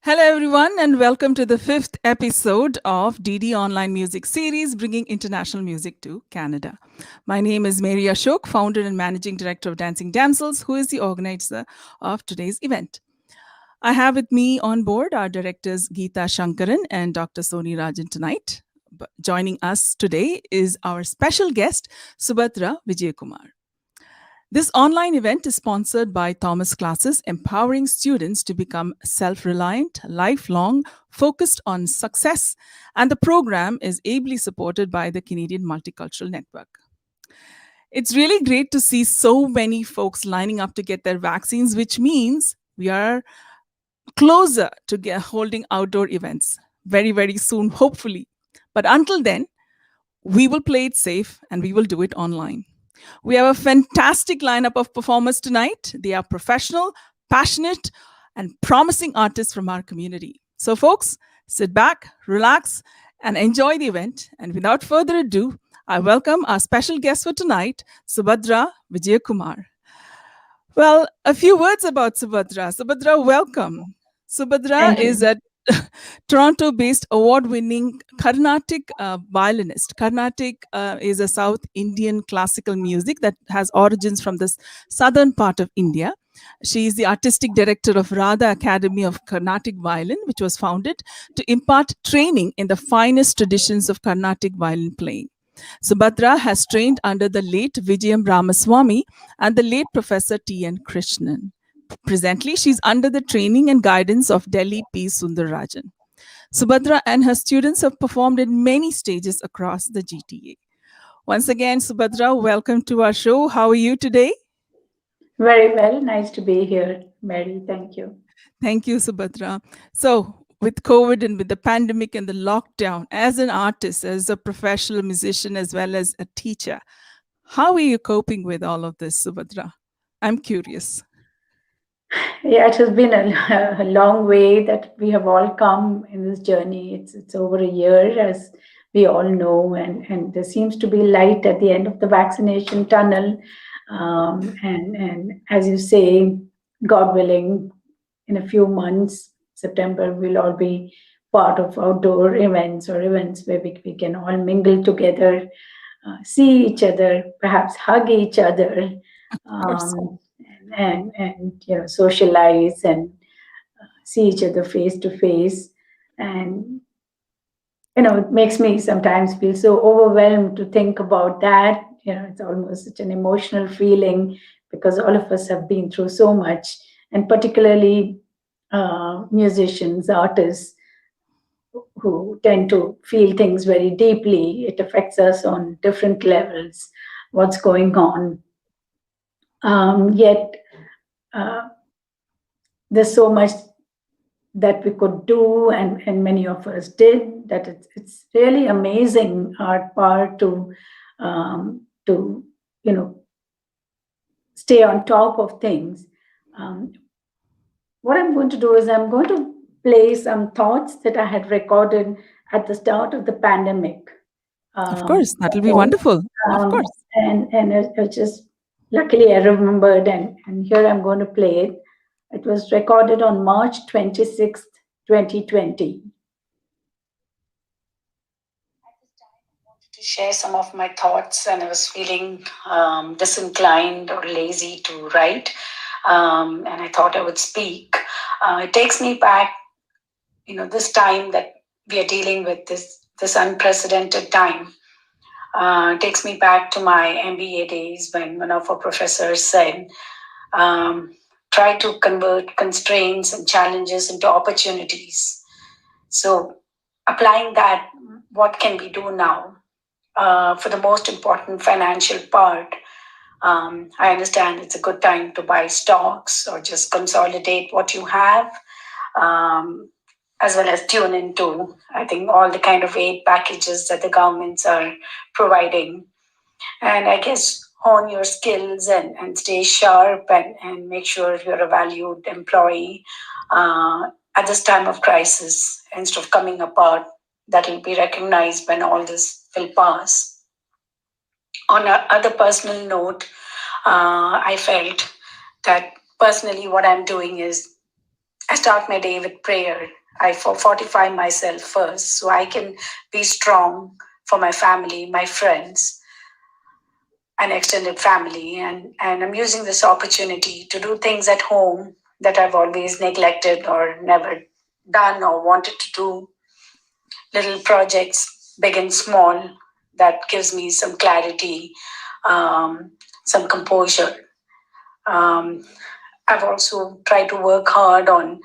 Hello, everyone, and welcome to the fifth episode of DD Online Music Series, bringing international music to Canada. My name is Mary Ashok, founder and managing director of Dancing Damsels, who is the organizer of today's event. I have with me on board our directors Geeta Shankaran and Dr. Soni Rajan tonight. Joining us today is our special guest, Subhadra Vijayakumar. This online event is sponsored by Thomas Classes, empowering students to become self reliant, lifelong, focused on success, and the program is ably supported by the Canadian Multicultural Network. It's really great to see so many folks lining up to get their vaccines, which means we are closer to holding outdoor events very, very soon, hopefully. But until then, we will play it safe and we will do it online. We have a fantastic lineup of performers tonight. They are professional, passionate, and promising artists from our community. So, folks, sit back, relax, and enjoy the event. And without further ado, I welcome our special guest for tonight, Subhadra Vijayakumar. Well, a few words about Subhadra. Subhadra, welcome. Subhadra Thank is you. a Toronto based award winning Carnatic violinist. Carnatic is a South Indian classical music that has origins from the southern part of India. She is the artistic director of Radha Academy of Carnatic Violin, which was founded to impart training in the finest traditions of Carnatic violin playing. Subhadra has trained under the late Vijayam Ramaswamy and the late Professor T.N. Krishnan. Presently, she's under the training and guidance of Delhi P. Sundararajan. Subhadra and her students have performed in many stages across the GTA. Once again, Subhadra, welcome to our show. How are you today? Very well. Nice to be here, Mary. Thank you. Thank you, Subhadra. So, with COVID and with the pandemic and the lockdown, as an artist, as a professional musician, as well as a teacher, how are you coping with all of this, Subhadra? I'm curious. Yeah, it has been a long way that we have all come in this journey. It's over a year, as we all know, and there seems to be light at the end of the vaccination tunnel. And as you say, God willing, in a few months, September, we'll all be part of outdoor events or events where we can all mingle together, see each other, perhaps hug each other, Of course. and socialize and see each other face to face. And it makes me sometimes feel so overwhelmed to think about that. It's almost such an emotional feeling because all of us have been through so much, and particularly musicians, artists who tend to feel things very deeply. It affects us on different levels, what's going on. Yet, uh, there's so much that we could do, and many of us did, that it's really amazing our part to you know stay on top of things. Um, what I'm going to do is I'm going to play some thoughts that I had recorded at the start of the pandemic. Of course. That will be Okay. wonderful. Of course. And it just luckily I remembered, and here I'm going to play it. It was recorded on March 26th, 2020. To share some of my thoughts, and I was feeling disinclined or lazy to write, and I thought I would speak. It takes me back, this time that we are dealing with, this unprecedented time. Takes me back to my MBA days when one of our professors said, try to convert constraints and challenges into opportunities. So, applying that, what can we do now? For the most important financial part, I understand it's a good time to buy stocks or just consolidate what you have, um, as well as tune into, I think, all the kind of aid packages that the governments are providing. And I guess hone your skills and stay sharp, and make sure you're a valued employee at this time of crisis, instead of coming apart. That will be recognized when all this will pass. On a other personal note, I felt that personally what I'm doing is I start my day with prayer. I fortify myself first so I can be strong for my family, my friends, and extended family. And I'm using this opportunity to do things at home that I've always neglected or never done or wanted to do. Little projects, big and small, that gives me some clarity, um, some composure. Um, I've also tried to work hard on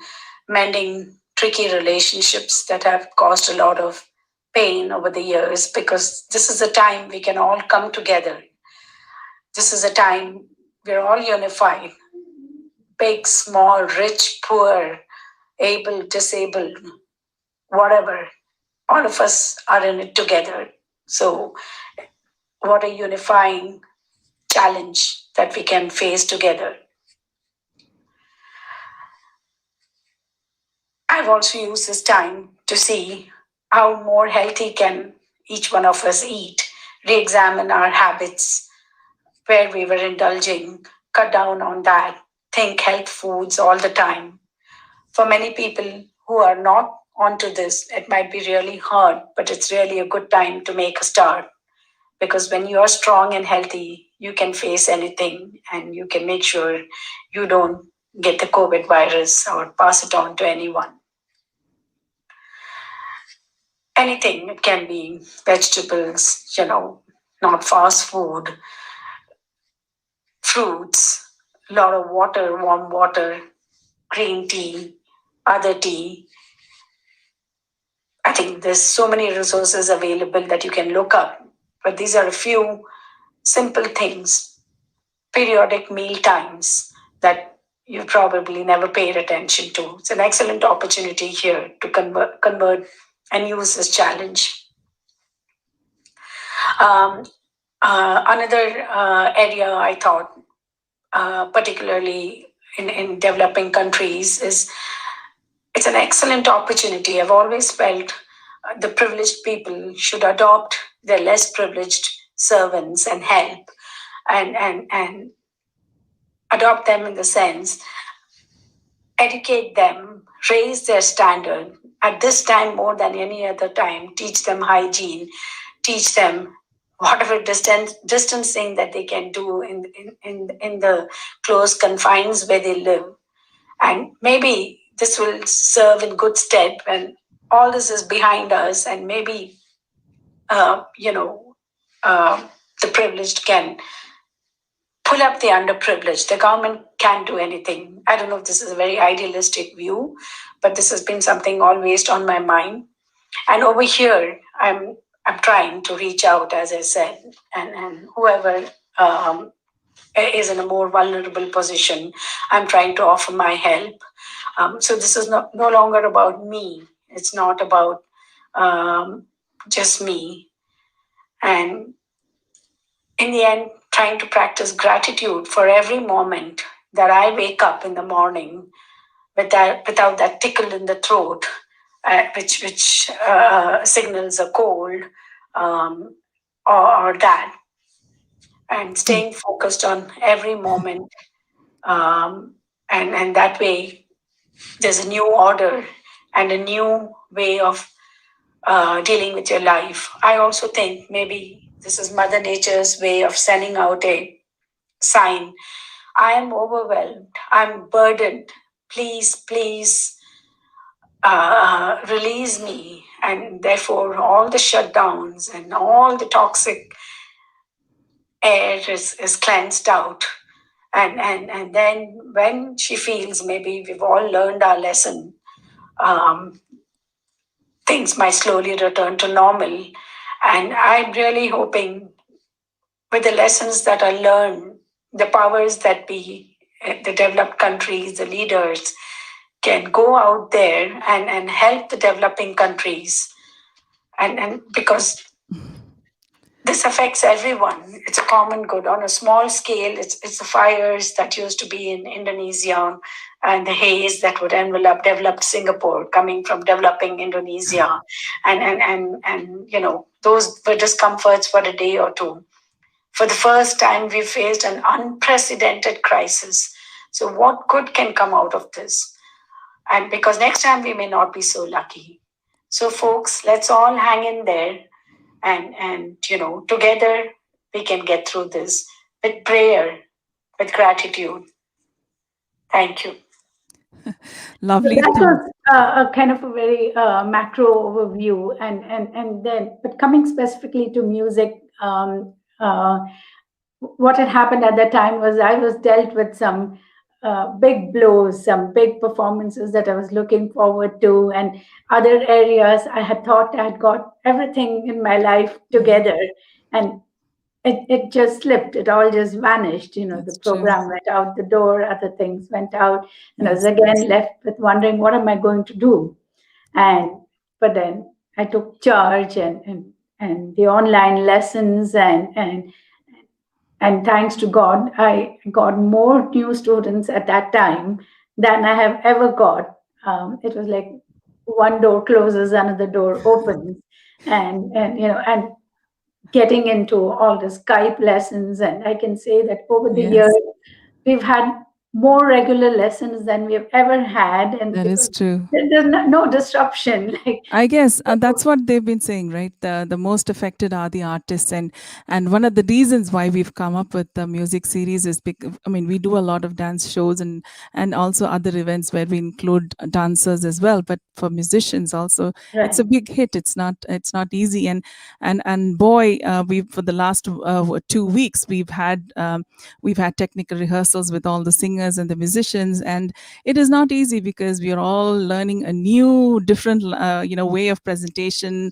mending tricky relationships that have caused a lot of pain over the years, because this is a time we can all come together. This is a time we're all unified, big, small, rich, poor, able, disabled, whatever. All of us are in it together. So, what a unifying challenge that we can face together. I've also used this time to see how more healthy can each one of us eat, re-examine our habits, where we were indulging, cut down on that, think health foods all the time. For many people who are not onto this, it might be really hard, but it's really a good time to make a start, because when you are strong and healthy, you can face anything and you can make sure you don't get the COVID virus or pass it on to anyone. Anything. It can be vegetables, not fast food, fruits, a lot of water, warm water, green tea, other tea. I think there's so many resources available that you can look up, but these are a few simple things, periodic meal times that you probably never paid attention to. It's an excellent opportunity here to convert and use this challenge. Um, another area I thought, particularly in developing countries, is it's an excellent opportunity. I've always felt the privileged people should adopt their less privileged servants and help, and adopt them in the sense, educate them, raise their standard at this time more than any other time, teach them hygiene, teach them whatever distancing that they can do in the close confines where they live. And maybe this will serve in good stead when all this is behind us, and maybe, uh, you know, uh, the privileged can pull up the underprivileged. The government can't do anything. I don't know if this is a very idealistic view, but this has been something always on my mind. And over here, I'm trying to reach out, as I said, and whoever is in a more vulnerable position, I'm trying to offer my help. So this is no longer about me. It's not about just me. And in the end, trying to practice gratitude for every moment that I wake up in the morning without that tickle in the throat, which signals a cold, um, or that, and staying focused on every moment, and that way there's a new order and a new way of dealing with your life. I also think maybe this is Mother Nature's way of sending out a sign. I am overwhelmed. I'm burdened. Please, please release me. And therefore, all the shutdowns and all the toxic air is cleansed out. And then when she feels maybe we've all learned our lesson, um, things might slowly return to normal. And I'm really hoping, with the lessons that are learned, the powers that be, the developed countries, the leaders, can go out there and help the developing countries. And because this affects everyone, it's a common good. On a small scale, it's the fires that used to be in Indonesia and the haze that would envelop developed Singapore coming from developing Indonesia. And those were discomforts for a day or two. For the first time, we faced an unprecedented crisis. So, what good can come out of this? And because next time we may not be so lucky. So, folks, let's all hang in there, and together we can get through this with prayer, with gratitude. Thank you. So Lovely that to. was a kind of a very macro overview, and then, but coming specifically to music, what had happened at that time was I was dealt with some big blows, some big performances that I was looking forward to, and other areas I had thought I had got everything in my life Mhm. together, and it just slipped. It all just vanished. The That's true. program went out the door, other things went out, and I was Yes. again left with wondering, what am I going to do? And but then I took charge, and the online lessons, and thanks to God, I got more new students at that time than I have ever got. It was like one door closes, another door opens, and getting into all the Skype lessons. And I can say that over the years, Yes. we've had more regular lessons than we've ever had, and That is because true. there's no disruption, like I guess that's what they've been saying, right? The most affected are the artists, and one of the reasons why we've come up with the music series is because, I mean, we do a lot of dance shows and also other events where we include dancers as well. But for musicians also, it's a right, big hit. It's not easy, and boy, we for the last 2 weeks we've had technical rehearsals with all the singers and the musicians, and it is not easy because we are all learning a new different way of presentation,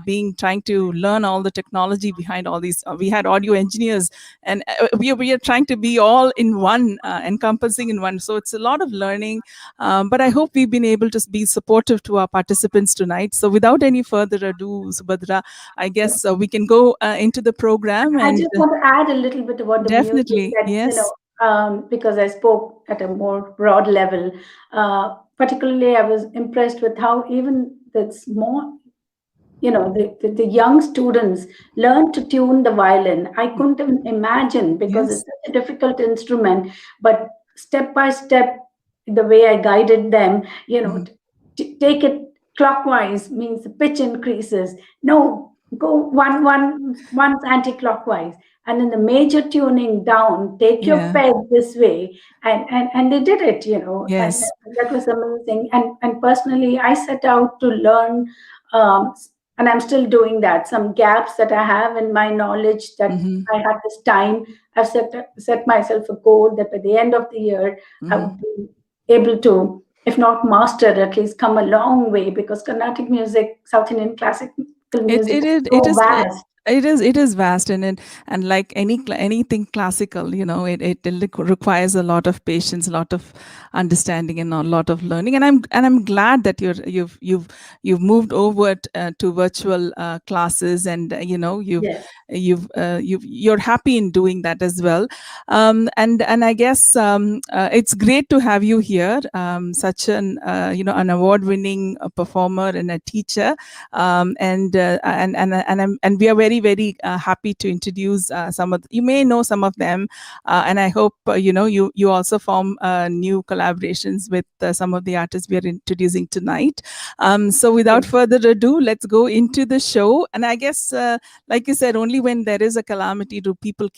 being trying to learn all the technology behind all these. We had audio engineers, and we are trying to be all in one, encompassing in one, so it's a lot of learning. But I hope we've been able to be supportive to our participants tonight. So without any further ado, Subhadra, I guess we can go into the program. I And just want to add a little bit about the music definitely, that, yes. because I spoke at a more broad level. Particularly, I was impressed with how even the small, the young students learn to tune the violin. I couldn't even imagine, because it's Yes. such a difficult instrument, but step by step, the way I guided them, Mhm. take it clockwise means the pitch increases. No, go once anti-clockwise. And in the major tuning down, take your Yeah. peg this way. And they did it, and Yes. that was amazing. And personally, I set out to learn, um, and I'm still doing that. Some gaps that I have in my knowledge, that Hmm. I have this time. I've set myself a goal that by the end of the year, I Hmm. would be able to, if not master, at least come a long way, because Carnatic music, South Indian classical It music it is is it so is vast. it is vast, and like anything classical, it requires a lot of patience, a lot of understanding, and a lot of learning. And I'm glad that you've moved over to virtual classes, and Yes. you're happy in doing that as well. And I guess it's great to have you here, such an award winning performer and a teacher, and we are very very happy to introduce some of you may know some of them, and I hope you also form new collaborations with some of the artists we are introducing tonight. So without Yes. further ado, let's go into the show. And I guess, like you said, only when there is a calamity do people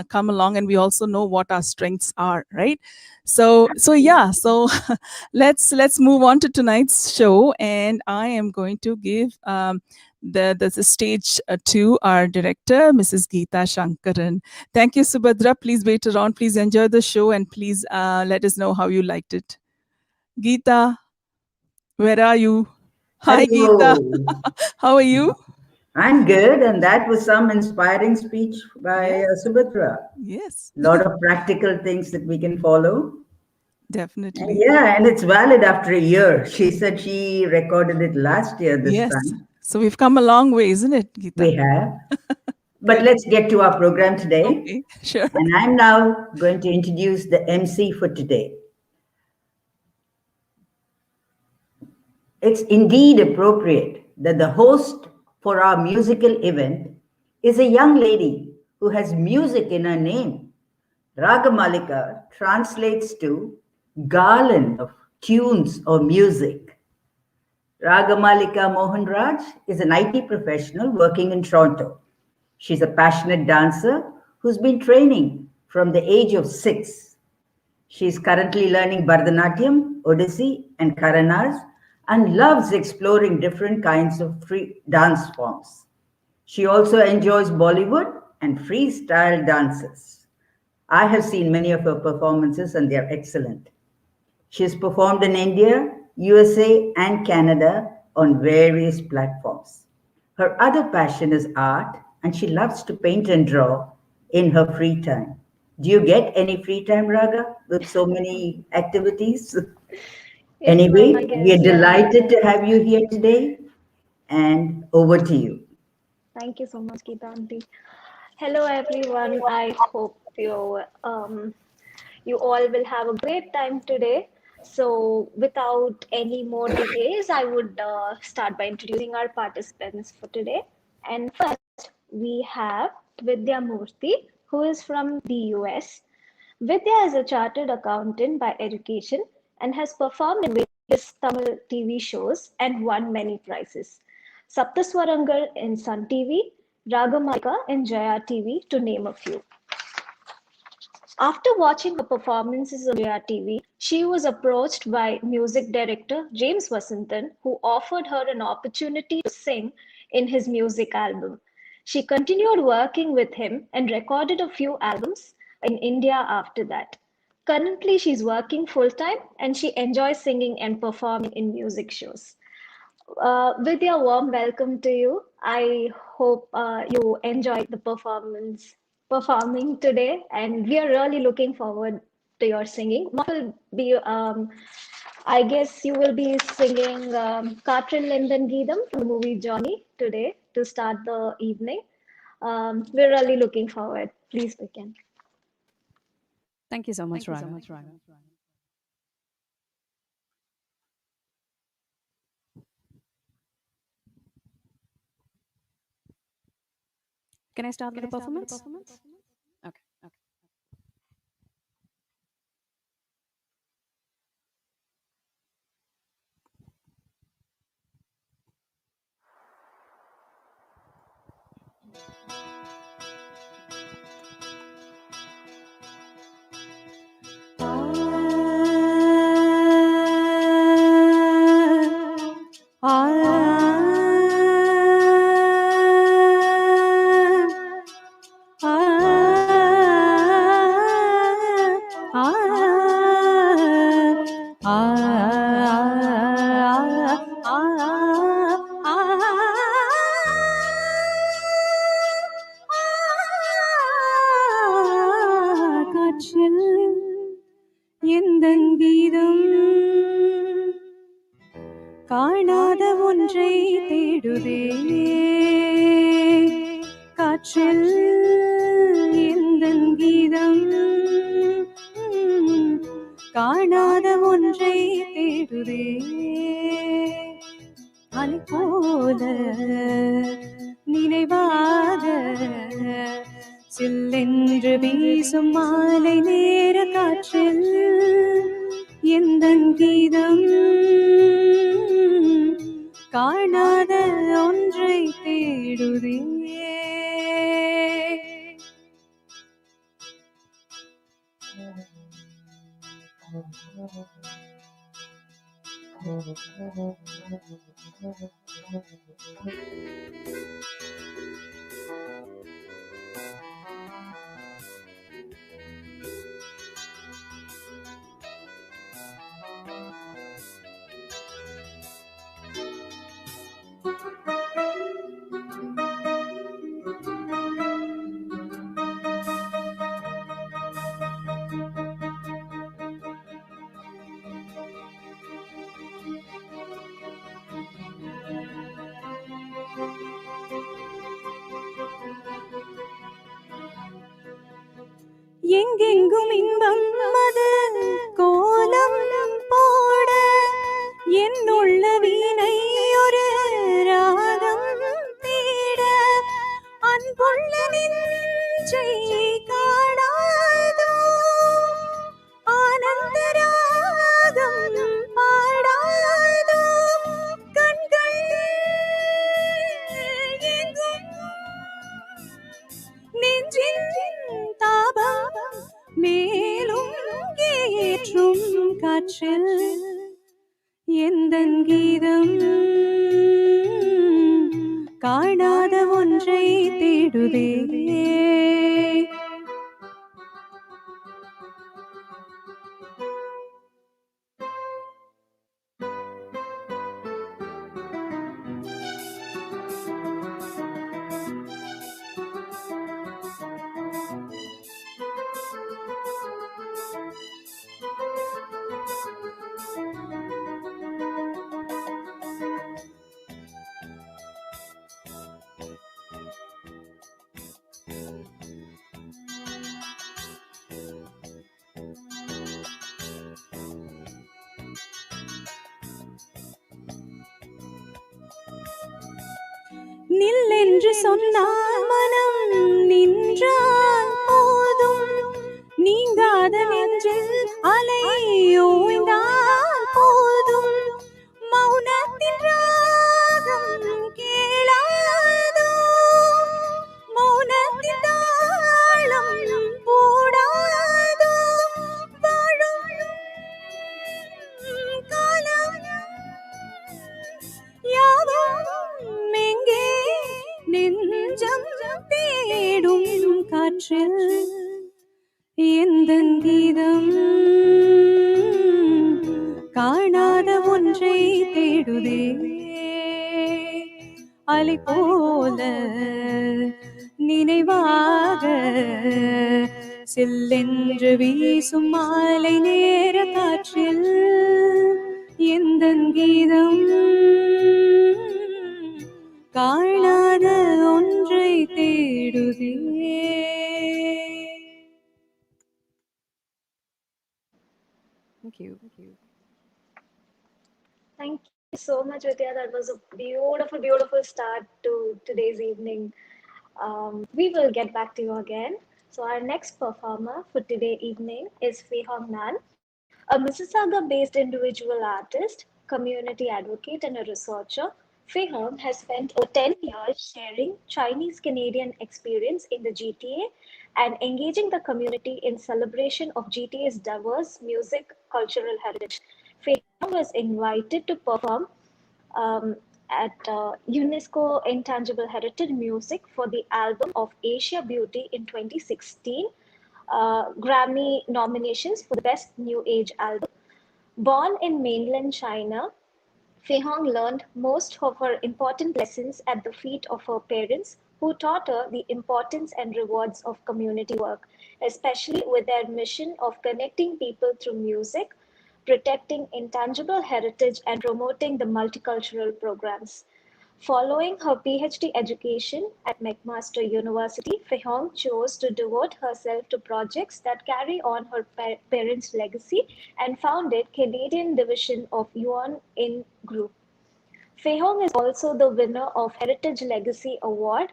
come along, and we also know what our strengths are, right? So yeah, so let's move on to tonight's show, and I am going to give the stage to our director, Mrs. Geeta Shankaran. Thank you, Subhadra. Please wait around. Please enjoy the show, and please let us know how you liked it. Geeta, where are you? Hi, Geeta. Hello. How are you? I'm good, and that was some inspiring speech by Yes, Subhatra. yes, A lot of practical things that we can follow. And definitely. yeah, and it's valid after a year. She said she recorded it last year this Yes. time. So we've come a long way, isn't it, Geeta? We have. But Good. let's get to our program today. Okay, sure. And I'm now going to introduce the MC for today. It's indeed appropriate that the host for our musical event is a young lady who has music in her name. Ragamalika translates to garland of tunes or music. Ragamalika Mohanraj is an IT professional working in Toronto. She's a passionate dancer who's been training from the age of 6. She's currently learning Bharatanatyam, Odissi, and Karanas and loves exploring different kinds of free dance forms. She also enjoys Bollywood and freestyle dances. I have seen many of her performances and they're excellent. She has performed in India, USA, and Canada on various platforms. Her other passion is art, and she loves to paint and draw in her free time. Do you get any free time, Raga, with so many activities? Yes, ma'am, I Anyway, we are guess. delighted to have you here today, and over to you. Thank you so much, Geeta aunty. Hello, everyone. I hope you all will have a great time today. So, without any more delays, I would start by introducing our participants for today. And first, we have Vidya Murthy, who is from the US. Vidya is a chartered accountant by education and has performed in various Tamil TV shows and won many prizes. Saptaswarangal in Sun TV, Ragamalika in Jaya TV, to name a few. After watching her performances on Jaya TV, she was approached by music director James Vasantan, who offered her an opportunity to sing in his music album. She continued working with him and recorded a few albums in India after that. Currently, she's working full time and she enjoys singing and performing in music shows. Vidya, warm welcome to you. I hope you enjoyed the performing today, and we are really looking forward to your singing. What will be, I guess you will be singing Katrin Linden Geetham from the movie Johnny today to start the evening. We're really looking forward. Please begin. Thank you so much, Raga. Can I start with the performance? Okay. காற்றில் எந்தன் கீதம் காணாத ஒன்றை தேடுதே காற்றில் எந்தன் கீதம் காணாத ஒன்றை தேடுதே அலை போல நினைவாக சில்லென்று வீசும் மாலை நேர காற்றில் எந்தன் கீதம் காணாத ஒன்றை தேடுதே எங்கெங்கும் இன்பம் அது கோலம் போட என்னுள்ள வீணை ஒரு ராகம் தேட அன்புள்ள நெஞ்சை காணாதோ ஆனந்த ராகம் காற்றில் எந்தன் கீதம் காணாத ஒன்றை தேடுதே. நில்லென்று சொன்னால் மனம் நின்றால் போதும், நீங்காத நெஞ்சில் அலை ஓய்ந்தால் போதும், மௌனத்தின் ராகம் கேளாதோ, மௌனத்தின் தாளம் போடாதோ, வாழும் காலம் யாவும் எங்கே நெஞ்சம் தேடும் காற்றில் எந்தன் கீதம் காணாத ஒன்றை தேடுதே. அலை போல நினைவாக செல்லென்று வீசும் மாலை நேர காற்றில் எந்தன் கீதம் காணாத ஒன்றை தேடுதே. Thank you. Thank you so much, Vidya. That was a beautiful, beautiful start to today's evening. We will get back to you again. So our next performer for today evening is Fei Hong Nan, a Mississauga-based individual artist, community advocate, and a researcher. Fei Hong has spent over 10 years sharing Chinese-Canadian experience in the GTA and engaging the community in celebration of GTA's diverse music cultural heritage. Fei Hong was invited to perform at UNESCO Intangible Heritage Music for the album of Asia Beauty in 2016, Grammy nominations for the Best New Age Album. Born in mainland China, Fei Hong learned most of her important lessons at the feet of her parents, who taught her the importance and rewards of community work, especially with their mission of connecting people through music, protecting intangible heritage, and promoting the multicultural programs. Following her PhD education at McMaster University, Fei Hong chose to devote herself to projects that carry on her parents' legacy and founded Canadian division of Yuan In Group. Fei Hong is also the winner of Heritage Legacy Award.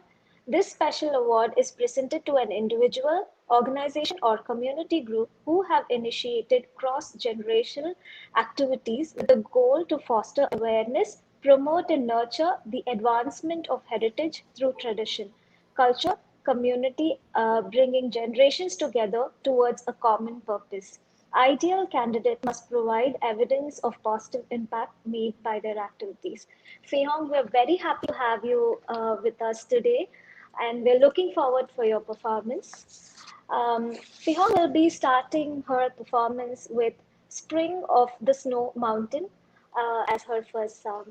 This special award is presented to an individual, organization, or community group who have initiated cross-generational activities with the goal to foster awareness, promote and nurture the advancement of heritage through tradition, culture, community, bringing generations together towards a common purpose. Ideal candidate must provide evidence of positive impact made by their activities. Fei Hong, we're very happy to have you with us today, and we're looking forward for your performance. Fei Hong will be starting her performance with Spring of the Snow Mountain as her first song.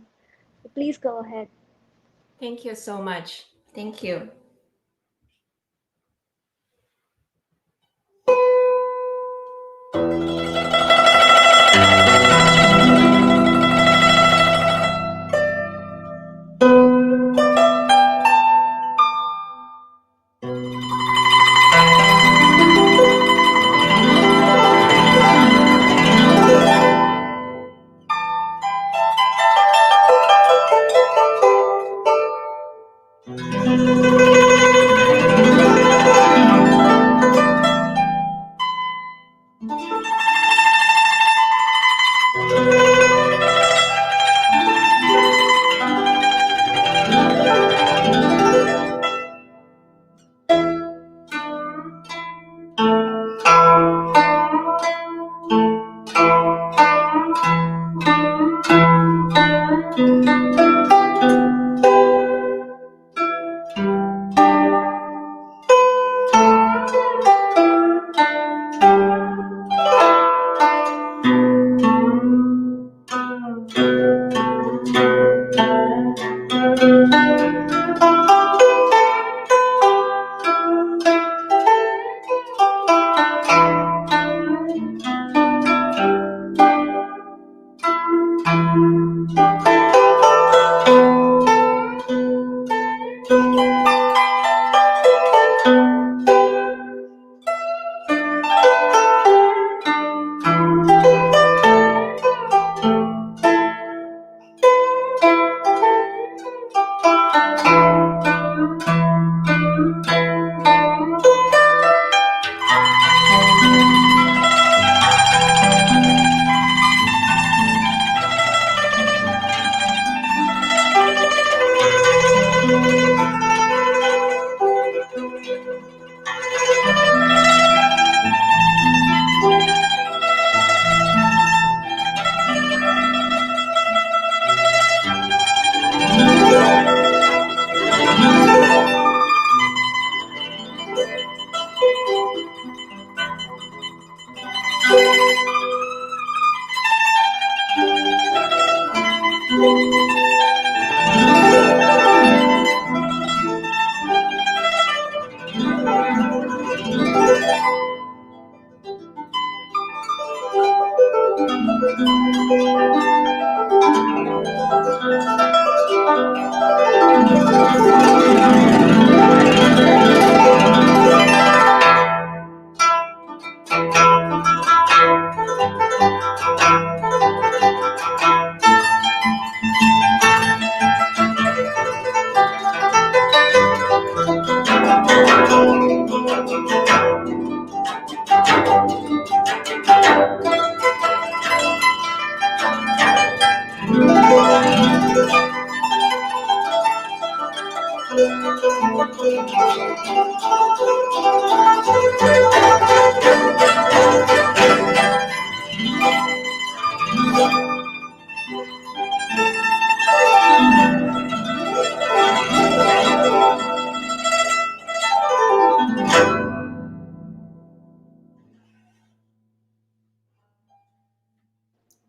Please go ahead. Thank you so much. Thank you.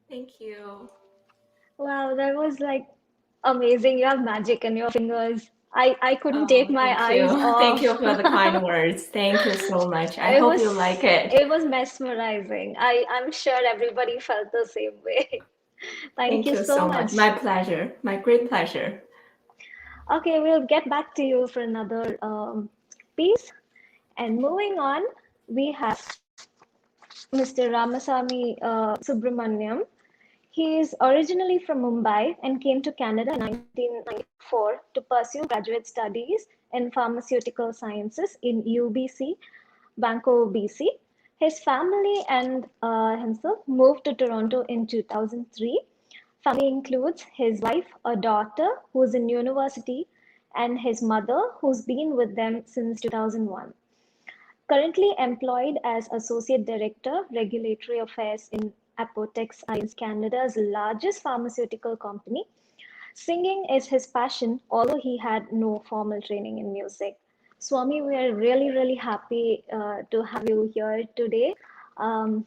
Thank you. Wow, that was like amazing. You have magic in your fingers. I couldn't take Oh, my thank eyes you. Thank off. you for the kind words. Thank you so much. I It hope you was like it. it was mesmerizing. I'm sure everybody felt the same way. Thank Thank you you so so much. My much. pleasure. My great pleasure. Okay, we'll get back to you for another piece. And moving on, we have Mr. Ramasamy Subramaniam. He is originally from Mumbai and came to Canada in 1994 to pursue graduate studies in pharmaceutical sciences in UBC, Vancouver, BC. His family and himself moved to Toronto in 2003. Family includes his wife, a daughter who's in university, and his mother, who's been with them since 2001. Currently employed as Associate Director, Regulatory Affairs in Apotex Alliance, Canada's largest pharmaceutical company. Singing is his passion, although he had no formal training in music. Swami, we are really, really happy to have you here today. Um,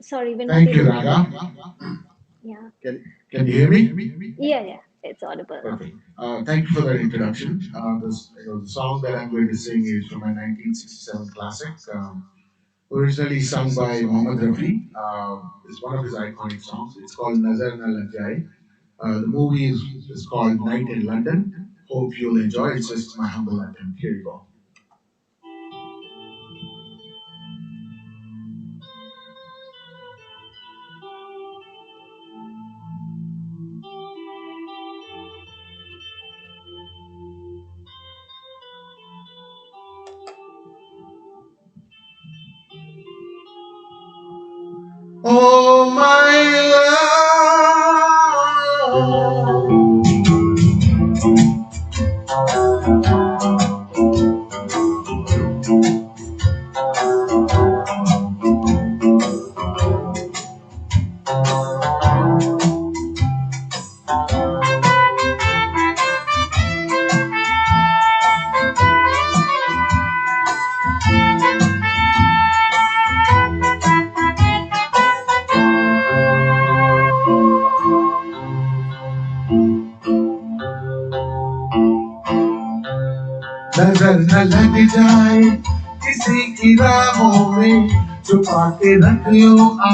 sorry, we're not Thank you, able to hear. Raga. Yeah, Can you hear me? yeah, it's audible now. Perfect. Thank you for that introduction. The song that I'm going to sing is from my 1967 classic, originally sung by Mohammed Rafi. It's one of his iconic songs. It's called Nazar Na Lag Jaye. The movie is called Night in London. Hope you'll enjoy. It's just my humble attempt. Here you go. Oh, my love. नजर न लग जाए किसी की राहों में, छुपा के रख लो आ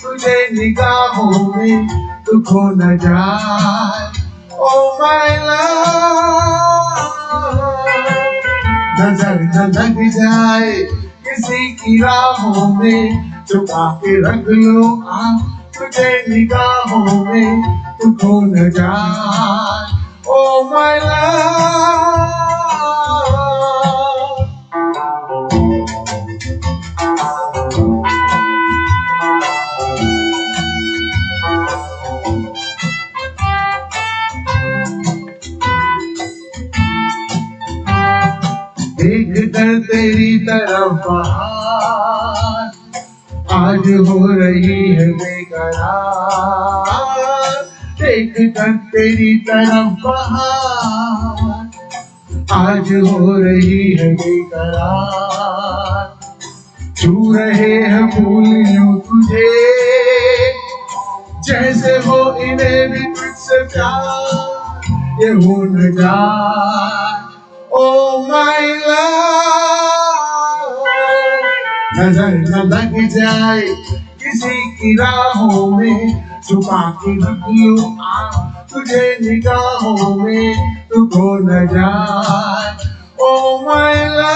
तुझे निगाहों में, तू खो न जाए ओ माय लव। नजर न लग जाए किसी की राहों में, छुपा के रख लो आ तुझे निगाहों में, तू खो न जाए ओ माय लव। देख कर तेरी तरफ बहार, आज हो रही है बेकरार। देख कर तेरी तरफ बहार, आज हो रही है बेकरार। छू रहे हैं फूल यूं तुझे, जैसे हो इन्हें भी तुझसे प्यार, ये हो न जाए ओ माय लव। नजर न लग जाए किसी की राहों में, छुपा के रख लो आ तुझे निगाहों में, तू खो न जाए ओ माय लव।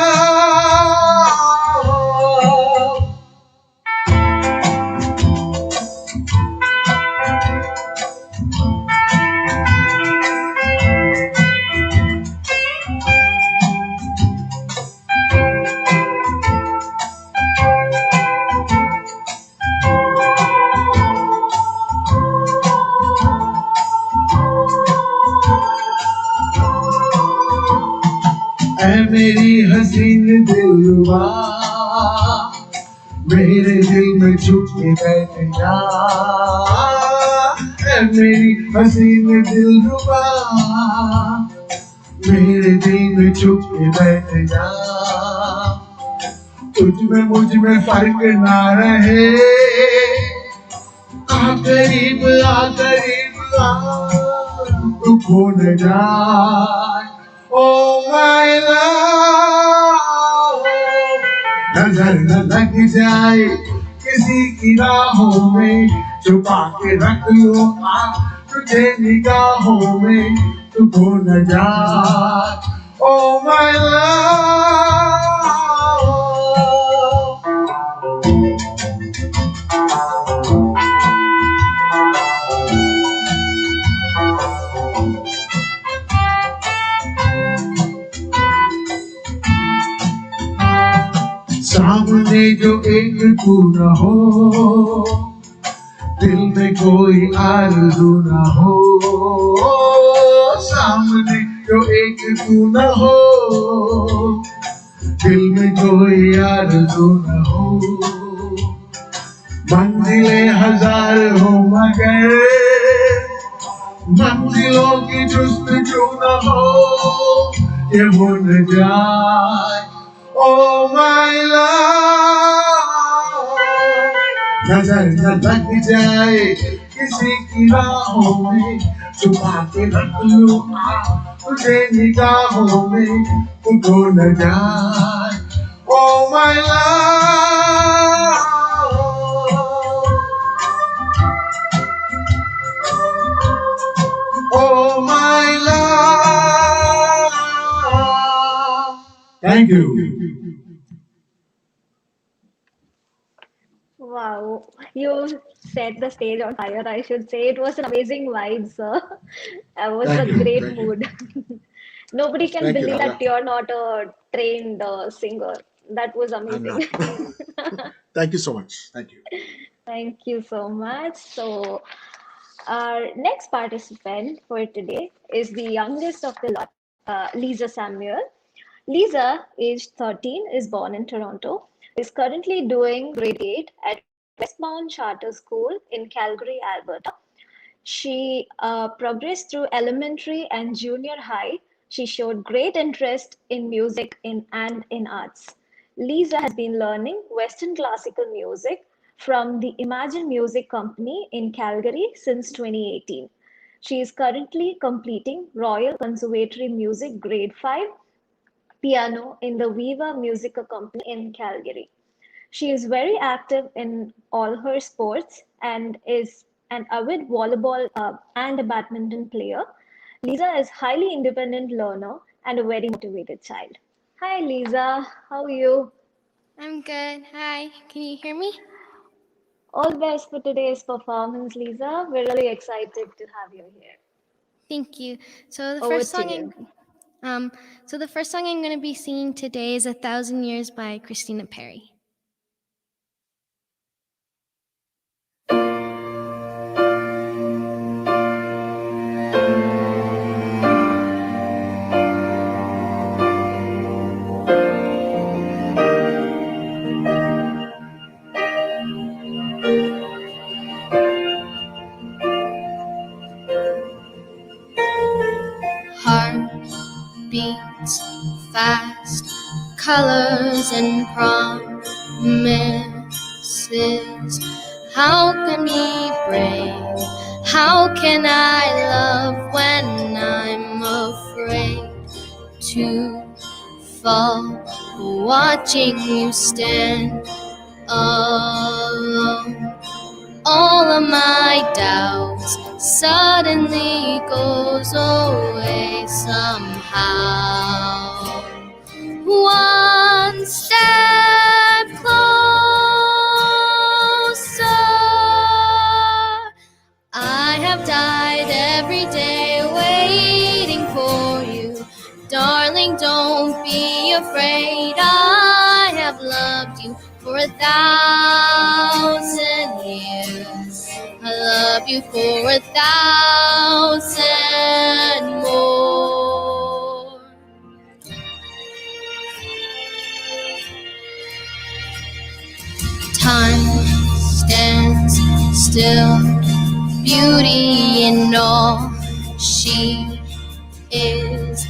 ऐ मेरी हसीन दिलरुबा, मेरे दिल में छुप के बैठ जा। ऐ मेरी हसीन दिलरुबा, मेरे दिल में छुप के बैठ जा। तुझ में मुझ में फर्क ना रहे, आ करीब आ करीब आ, तू खो न जाए ओ माय लव। नजर न लग जाए किसी की राहों में, छुपा के रख लो आ तुझे निगाहों में, तू खो न जाए ओ माय लव। सामने जो एक तू न हो, दिल में कोई आरज़ू न हो। सामने जो एक तू न हो, दिल में कोई आरज़ू न हो। मंजिलें हजार हो मगर मंजिलों की जुस्तजू न हो, ये हो न जाए ओ माय लव। नजर न लग जाए किसी की राहों में, छुपा के रख लो आ तुझे निगाहों में, तू खो न जाए oh my love. Oh my love. Thank you. Wow, you set the stage on fire, I should say. It was an amazing vibe, sir. It was a Thank you. great Thank you. mood. Nobody can Thank you. believe that you're not a trained singer. That was I'm amazing. not. Thank you so much. Thank you. Thank you so much. So, our next participant for today is the youngest of the lot, Lisa Samuel. Lisa, aged 13, is born in Toronto, is currently doing grade 8 at Westmount Charter School in Calgary, Alberta. She progressed through elementary and junior high. She showed great interest in music and in arts. Lisa has been learning Western classical music from the Imagine Music Company in Calgary since 2018. She is currently completing Royal Conservatory Music Grade 5 piano in the Viva Musica Company in Calgary. She is very active in all her sports and is an avid volleyball and a badminton player. Lisa is highly independent learner and a very motivated child. Hi Lisa, how are you? I'm good. Hi, can you hear me? All the best for today's performance, Lisa. We're really excited to have you here. Thank you. So the Over first to song you. I'm going to be singing today is "A Thousand Years" by Christina Perry. Heart beats fast, colors and promises. How can we brave? How can I love when I'm afraid to fall? Watching you stand alone. All of my doubts suddenly goes away somehow. One step closer. I have died every day waiting for you. Darling, don't be afraid. I have loved you for 1,000 years. I love you for 1,000 more. Time stands still, beauty in all she is.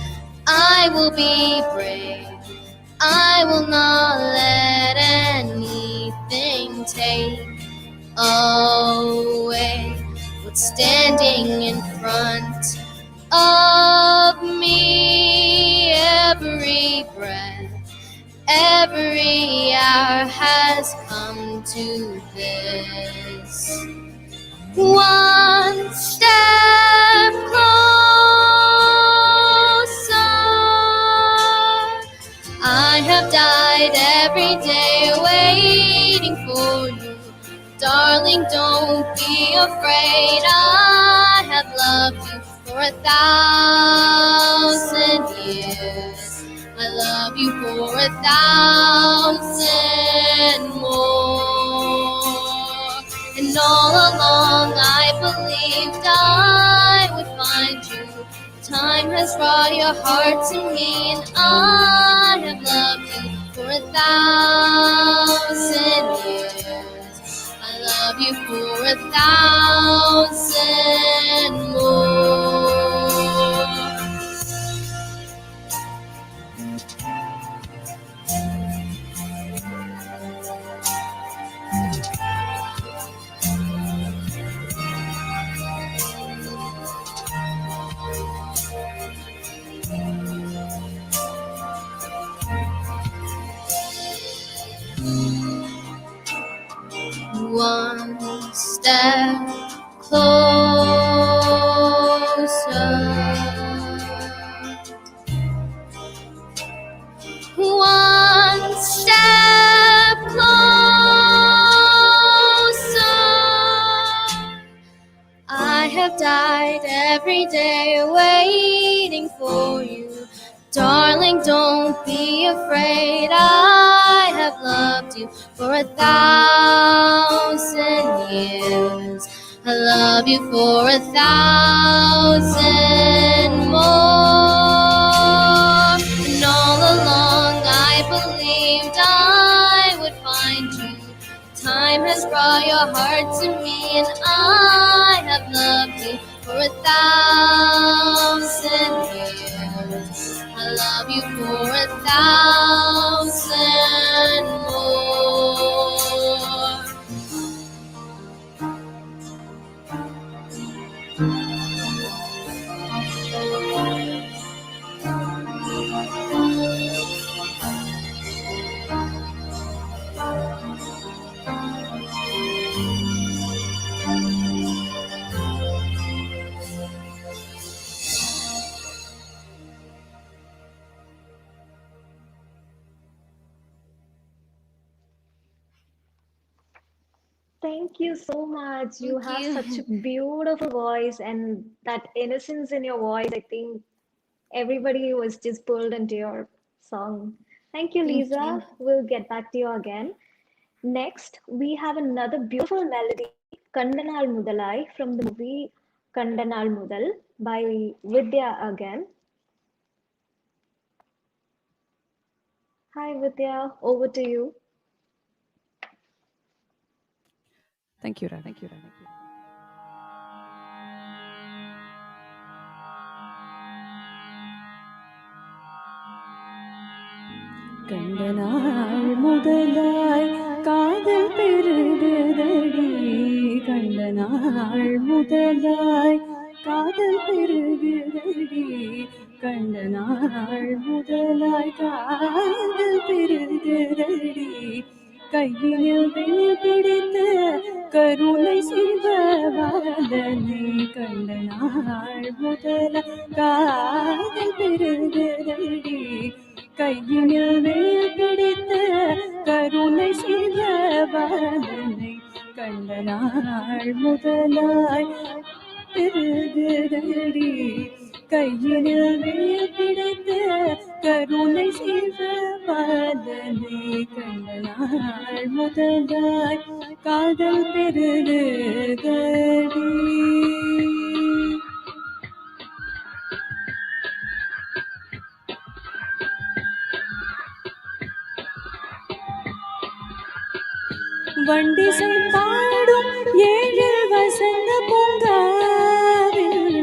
I will be brave. I will not let anything take away what's standing in front of me. Every breath, every hour has come to this. One step closer. I have died every day waiting for you. Darling, don't be afraid. I have loved you for 1,000 years. I love you for 1,000 more. And all along I believed I would find you. Time has brought your heart to me, and I have loved you for 1,000 years. I love you for 1,000 more. One step closer. One step closer. I have died every day waiting for you. Darling, don't be afraid. I have loved you for 1,000 years. I love you for 1,000 more. And all along I believed I would find you. Time has brought your heart to me, and I have loved you for 1,000 years. I love you for 1,000 more. Thank you so much. You Thank have you. such a beautiful voice and that innocence in your voice. I think everybody was just pulled into your song. Thank you, Thank Lisa. you. We'll get back to you again. Next, we have another beautiful melody, Kandanal Mudalai from the movie Kandanal Mudal by Vidya again. Hi, Vidya. Over to you. Thank you, Ravi. கண்ட நாள் முதலாய் காதல் பெருகுதடி, கண்ட நாள் முதலாய் காதல் பெருகுதடி, கண்ட நாள் முதலாய் காதல் பெருகுதடி, கையினில் வேல் பிடித்த கருணை சிவபாலனை, கண்ட நாள் முதலாய் காதல் பெருகுதடி, கையினில் வேல் பிடித்த கருணை சிவபாலனை, கண்ட நாள் முதலாய் பெருகுதடி, கையினில் வேல் பிடித்த கருணை சிவபாலனை, கண்ட நாள் முதலாய் காதல் பெருகுதடி. வண்டிசை பாடும் ஏழில் வசந்த பூங்காவில்,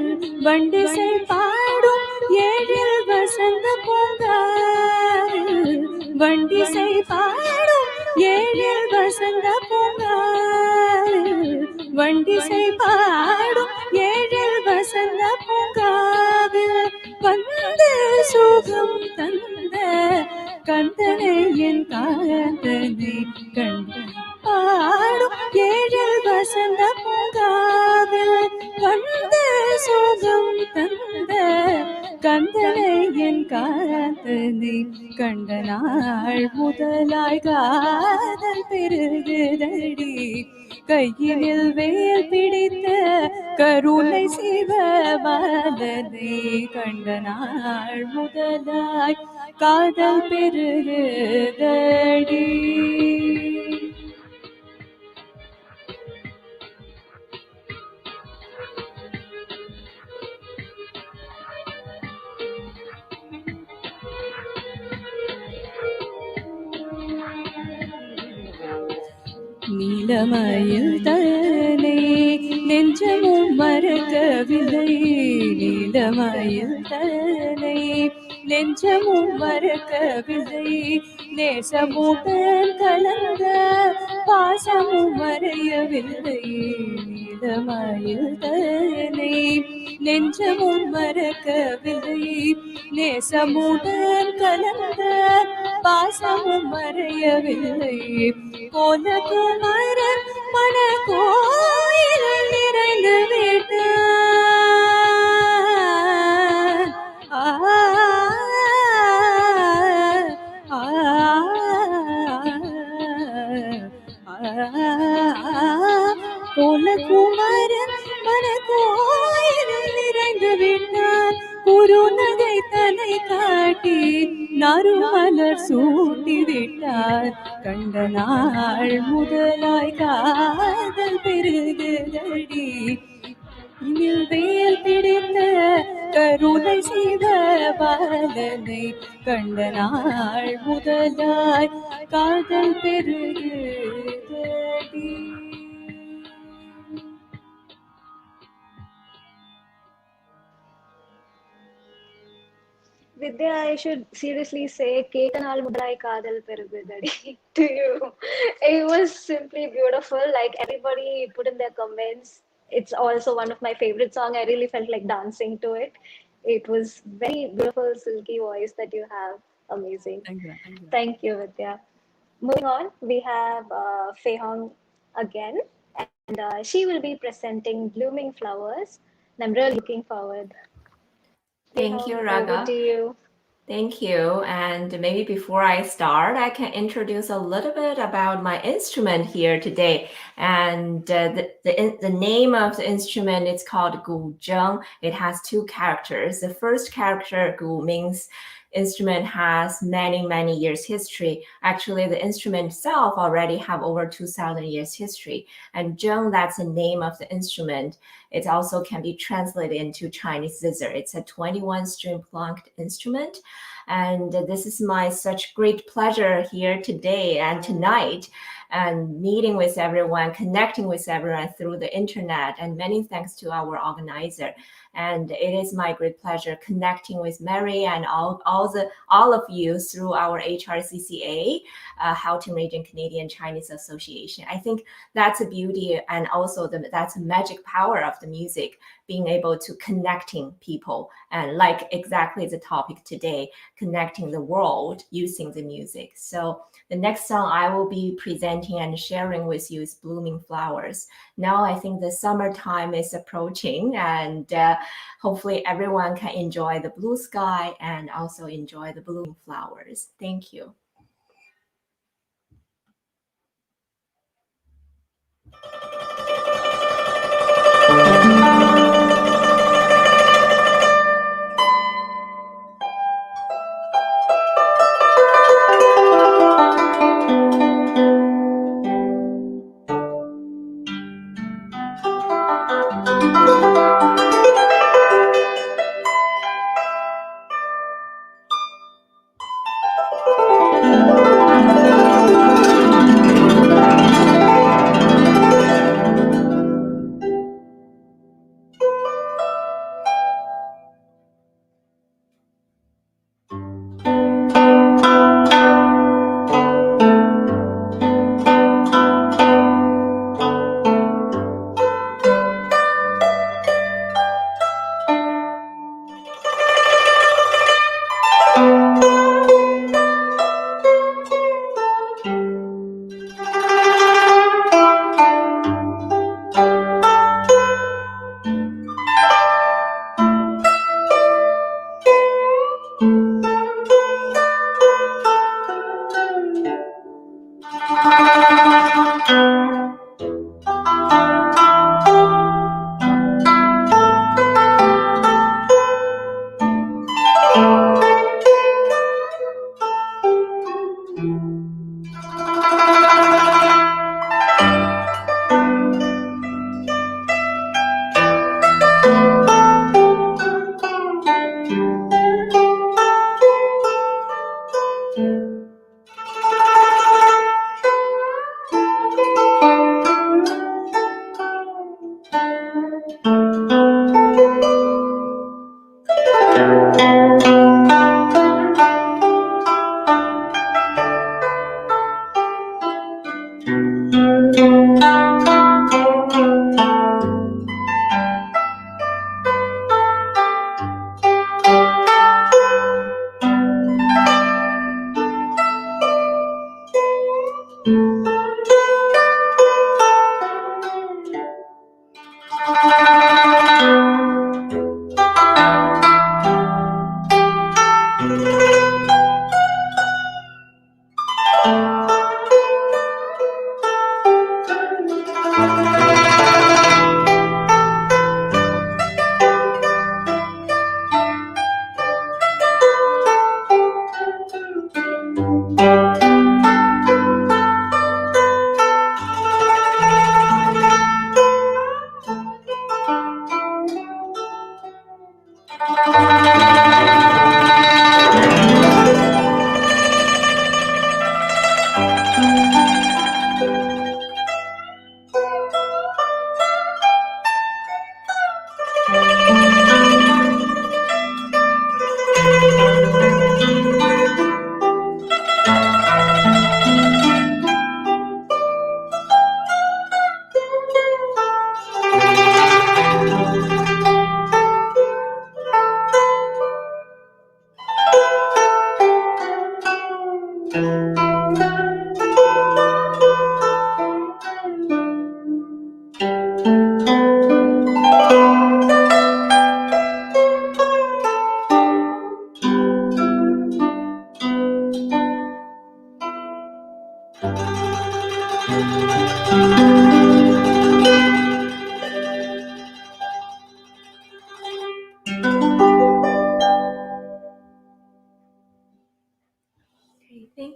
வண்டிசை பாடும் ஏழில் வசந்த பூங்காவில், வண்டிசை பாடும் ஏழில் வசந்த பூங்காவில், வண்டிசை பாடும் ஏழில் வசந்த பூங்காவில், வந்த சுகம் தந்த கந்தனை என் காந்தனை கண்டு பாடும் ஏழில் வசந்த பூங்காவில், வந்த சுகம் தந்த கந்தனை என் காந்தனை, கண்ட நாள் முதலாய் காதல் பெருகுதடி, கையினில் வேல் பிடித்த கருணை சிவபாலனை, கண்ட நாள் முதலாய் காதல் பெருகுதடி. நீலமயில் தன்னை நெஞ்சமும் மறக்கவில்லை, நீலமயில் தன்னை நெஞ்சமும் மறக்கவில்லை, நேசமுடன் கலந்த பாசமும் மறையவில்லை, நீலமயில் தன்னை நெஞ்சமும் மறக்கவில்லை, நேசமுடன் கலந்த பாசமும் மறையவில்லை, கோலகுமாரன் மன கோயிலில் நிறைந்து விட்டான். கோலகுமாரன் மன கோயிலில் நிறைந்து விட்டான், குறுநகை தன்னை காட்டி நறுமலர் சூட்டி விட்டார், கண்ட நாள் முதலாய் காதல் பெருகுதடி, இனில் வேல் பிடித்த கருணை சிவபாலனை, கண்ட நாள் முதலாய் காதல் பெருகுதடி. Vidya, I should seriously say, Ketanal Mudrai Kadal Perugudadi to you. It was simply beautiful. Like everybody put in their comments. It's also one of my favorite songs. I really felt like dancing to it. It was very beautiful, silky voice that you have. Amazing. Thank you. Thank you, Vidya. Moving on, we have Fei Hong again, and she will be presenting Blooming Flowers. And I'm really looking forward. Fei Thank Hong, you, over Raga. to you. Thank you. And maybe before I start, I can introduce a little bit about my instrument here today. And the name of the instrument is called gu zheng. It has two characters. The first character, gu, means instrument has many, many years history. Actually, the instrument itself already have over 2,000 years history. And zheng, that's the name of the instrument. It also can be translated into Chinese zither. It's a 21 string plucked instrument. And this is my such great pleasure here today and tonight, and meeting with everyone, connecting with everyone through the internet. And many thanks to our organizer. And it is my great pleasure connecting with Mary and all of you through our HRCCA, Halton Region Canadian Chinese Association. I think that's a beauty, and also that's a magic power of the music, being able to connecting people, and like exactly the topic today, connecting the world using the music. So the next song I will be presenting and sharing with you is Blooming Flowers. Now I think the summertime is approaching, and hopefully everyone can enjoy the blue sky and also enjoy the blooming flowers. Thank you.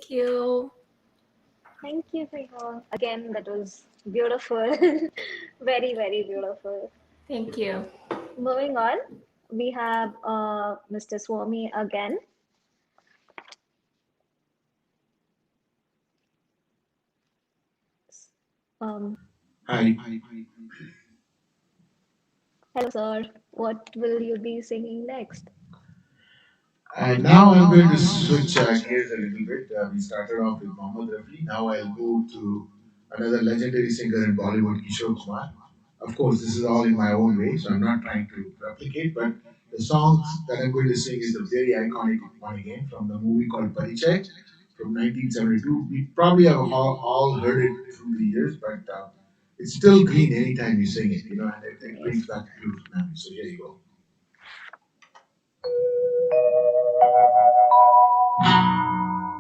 Thank you. Thank you, Priya. Again, that was beautiful. Very, very beautiful. Thank you. Moving on, we have Mr. Swami again. Um, Hi. Hello, sir. What will you be singing next? Now I'm going to switch gears a little bit. We started off with Mohammed Rafi. Now I'll go to another legendary singer in Bollywood, Kishore Kumar. Of course, this is all in my own way, so I'm not trying to replicate, but the song that I'm going to sing is a very iconic one again from the movie called Parichay from 1972. We probably have all heard it through the years, but it's still green anytime you sing it, and it Yes. brings back beautiful memories. So here you go.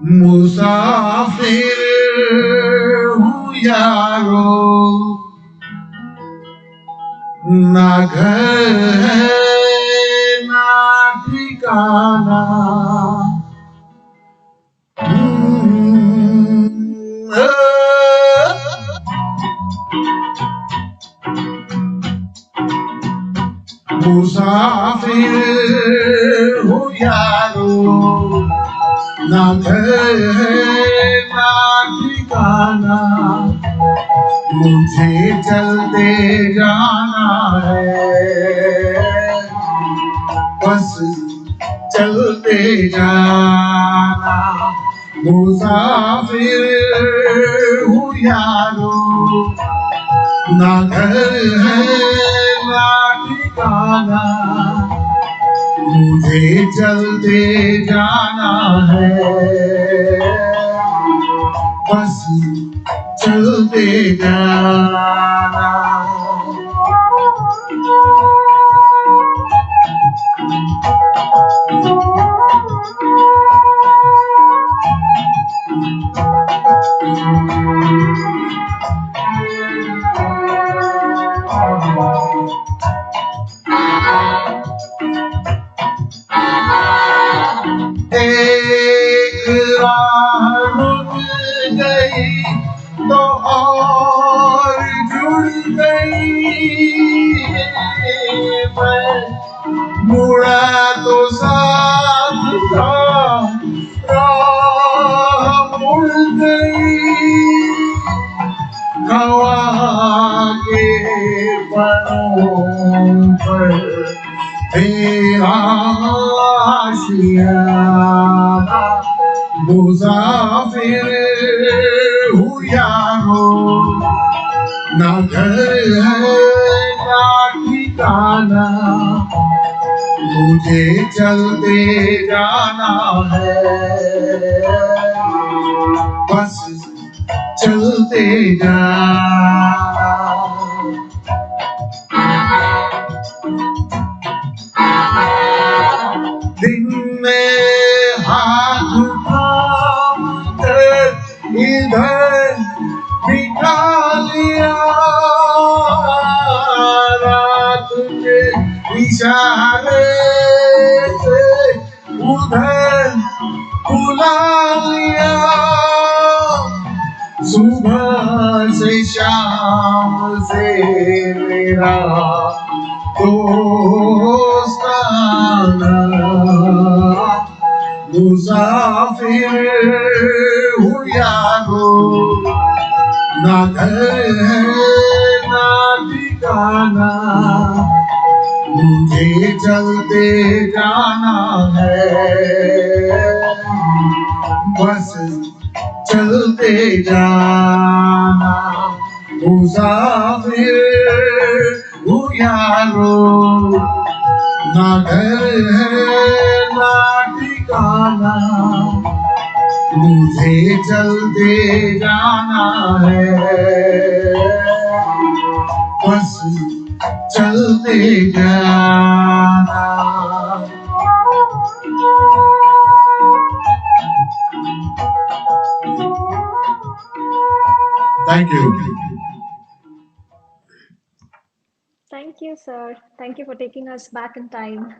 मुसाफिर हूँ यारो ना घर है ना ठिकाना मुसाफिर हूँ यारो ना घर है ना ठिकाना मुझे चलते जाना है बस चलते जाना मुसाफिर हूँ यारो ना घर है ना ठिकाना मुझे चलते जाना है बस चलते जाना एक राह रुक गई तो और जुड़ गई मैं मुड़ा तो साथ का राह मुड़ गई हवा के परों पर तेरा आशियाना मुसाफिर हूँ यारो ना घर है ना ठिकाना मुझे चलते जाना है बस चलते जाना दिन में हाथ थाम कर इधर बिठा लिया रात के इशारे से उधर बुला लिया सुबह से शाम से मेरा दोस्ताना मुसाफिर हूँ यारो ना घर है ना ठिकाना मुझे चलते जाना है बस चलते जाना मुसाफिर हूँ यारो ना घर है ना ठिकाना मुझे चलते जाना है बस चलते जाना Thank you. Thank you, sir. Thank you for taking us back in time.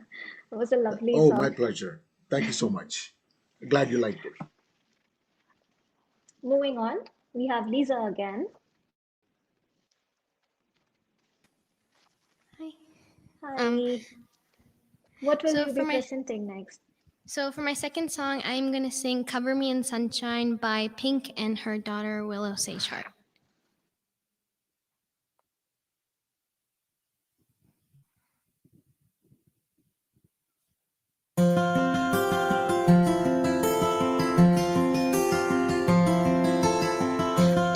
It was a lovely Oh, my song. pleasure. Thank you so much. Glad you liked it. Moving on, we have Lisa again. Hi. Hi. What will So you be presenting next? So for my second song, I'm gonna sing "Cover Me in Sunshine" by Pink and her daughter Willow Seychart.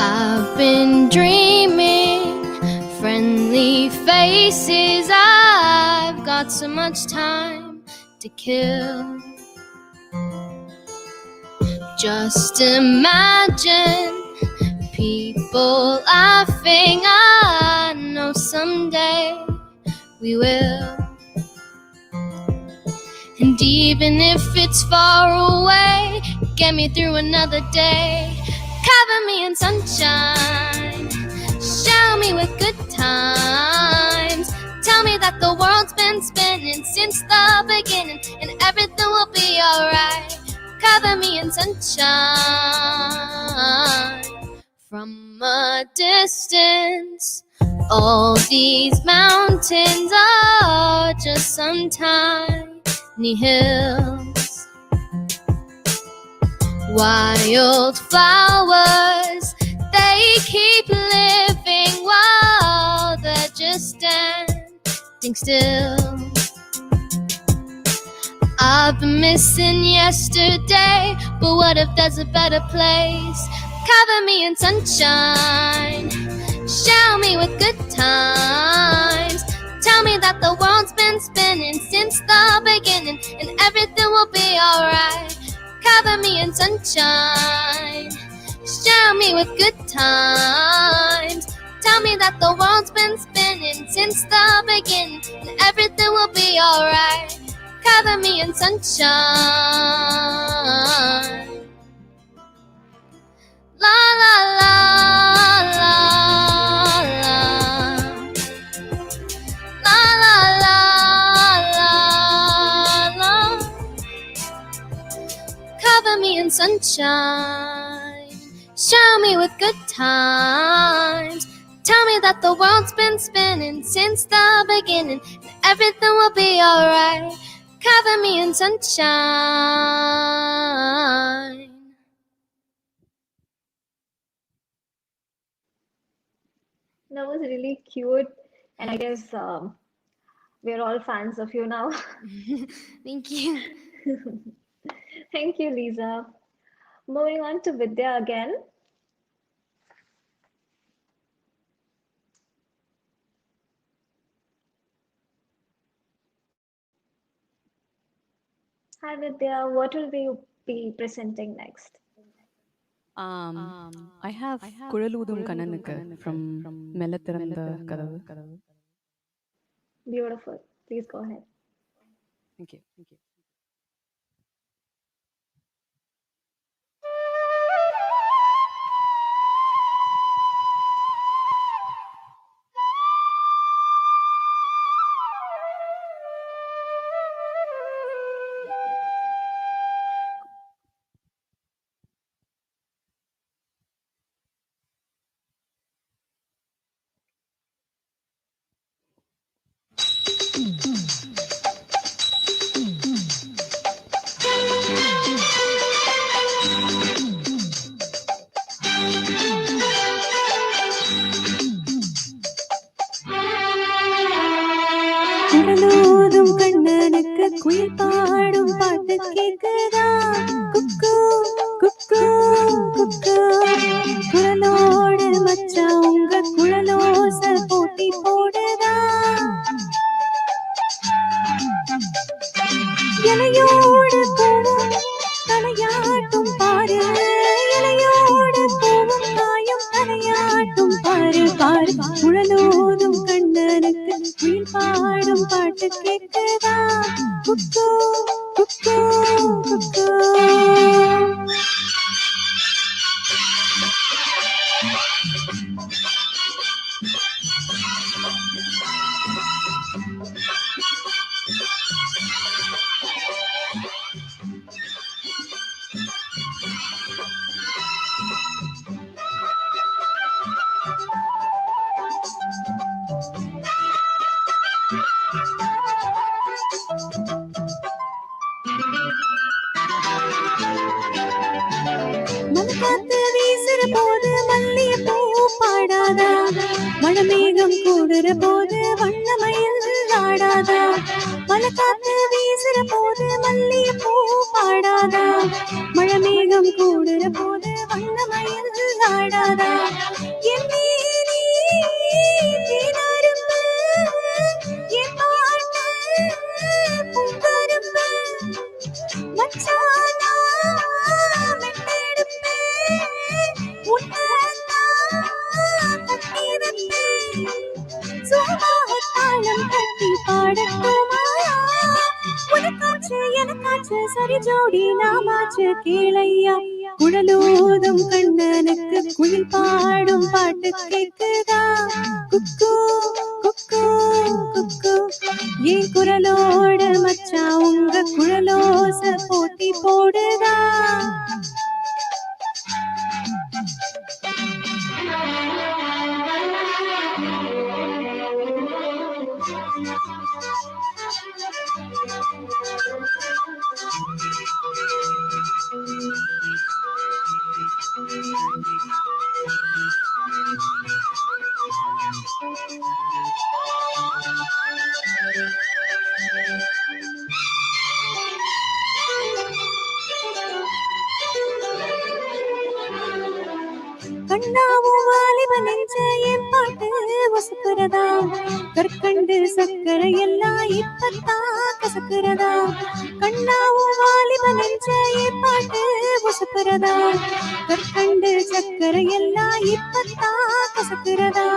I've been dreaming friendly faces. I've got so much time to kill. Just imagine people laughing. I know someday we will. And even if it's far away, get me through another day. Cover me in sunshine, shower me with good times. Tell me that the world's been spinning since the beginning, and everything will be alright. Cover me in sunshine. From a distance, all these mountains are just some tiny hills. Wildflowers, they keep living while they're just standing still. I've been missing yesterday, but what if there's a better place? Cover me in sunshine, shower me with good times. Tell me that the world's been spinning since the beginning, and everything will be alright. Cover me in sunshine, shower me with good times. Tell me that the world's been spinning since the beginning, and everything will be alright. Cover me in sunshine. La la la la la. La la la la la. Cover me in sunshine, shower me with good times. Tell me that the world's been spinning since the beginning, and everything will be alright. Cover me in sunshine. That was really cute, and I guess we're all fans of you now. Thank you. Thank you, Lisa. Moving on to Vidya again. Hi, Vidya. What will you be presenting next? I have குழலூதும் கண்ணனுக்கு from மெல்ல திறந்த கதவு. Beautiful. Please go ahead. Thank you. குழலூதும் கண்ணனுக்கு குயில் பாடும் பாட்டு கேக்குதா குக்கு குக்கு குக்கு குழலோடு மச்சான் உங்க குழலோச போட்டி போடுதா இலையோடு பூவும் தலையாட்டும் பாரு இலையோடு பூவும் காயும் தலையாட்டும் பாரு பாரு குழலோதும் கண்ணனுக்கு குயில் பாடும் பாட்டு கேக்குதா குக்கு குக்கு குக்கு மழைமேகம் கூடுற போது வண்ணமயில் ஆடாதா மலை காத்து வீசுற போது மல்லிய பூ பாடாதா மழைமேகம் கூடுற போது வண்ணமயில் ஆடாதா என் மேனி தேனரும்பு என் பாட்டு பூங்கரும்பு மச்சானா மெட்டெடுப்பே உன்னதான் தட்டிருப்பே சுகமாக தாளம் தட்டி பாடட்டுமா உனக்காச்சு எனக்காச்சு சரி ஜோடி நாமாச்சு கீழையா குழலூதும் கண்ணனுக்கு குயில் பாடும் பாட்டு கேக்குதா குக்கு குக்கு குக்கு ஏன் குரலோட மச்சா உங்க குழலோச போட்டி போடுதா கண்ணாவும் வாலிப நெஞ்ச என் பாட்டு வசுக்கிறதா கற்கண்டு சக்கரை எல்லாம் இப்பத்தான் கசக்கிறதா கண்ணாவும் வாலிப நெஞ்ச என் பாட்டு வசுக்கிறதா கற்கண்டு சக்கரை எல்லாம் இப்பத்தான் கசக்கிறதா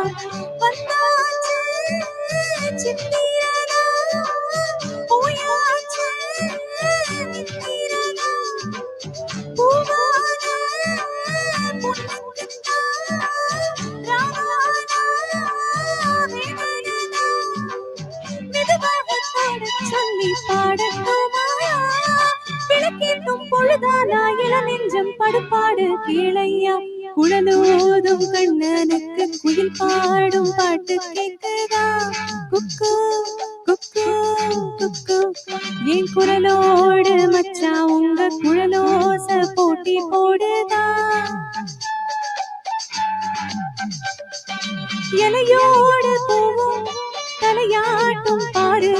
வந்தாச்சு சித்திரனா போயாச்சு நித்திரனா பூவான சொல்லி பாடட்டுமா விளக்கேற்றும் பொழுதானா இள நெஞ்சம் படுபாடு கீழையா குழலூதும் கண்ணனுக்கு குயில் பாடும் பாட்டு கேக்குதா குக்கு குக்கு குக்கு என் குரலோடு மச்சா உங்க குழலோச போட்டி போடுதா இலையோடு பூவும் தலையாட்டும் பாரு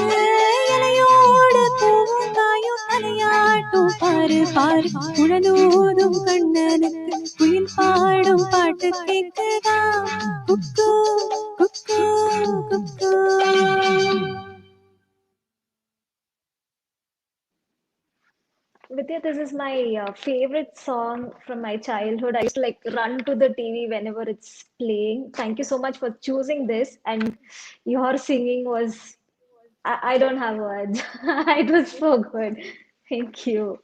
இலையோடு பூவும் காயும் தலையாட்டும் பாரு பாரு குழலூதும் கண்ணனுக்கு குயில் பாடும் பாட்டு கேக்குதா குக்கு குக்கு குக்கு Vidya, this is my favorite song from my childhood. I used to like run to the TV whenever it's playing. Thank you so much for choosing this. And your singing was, I don't have words. It was so good. Thank you.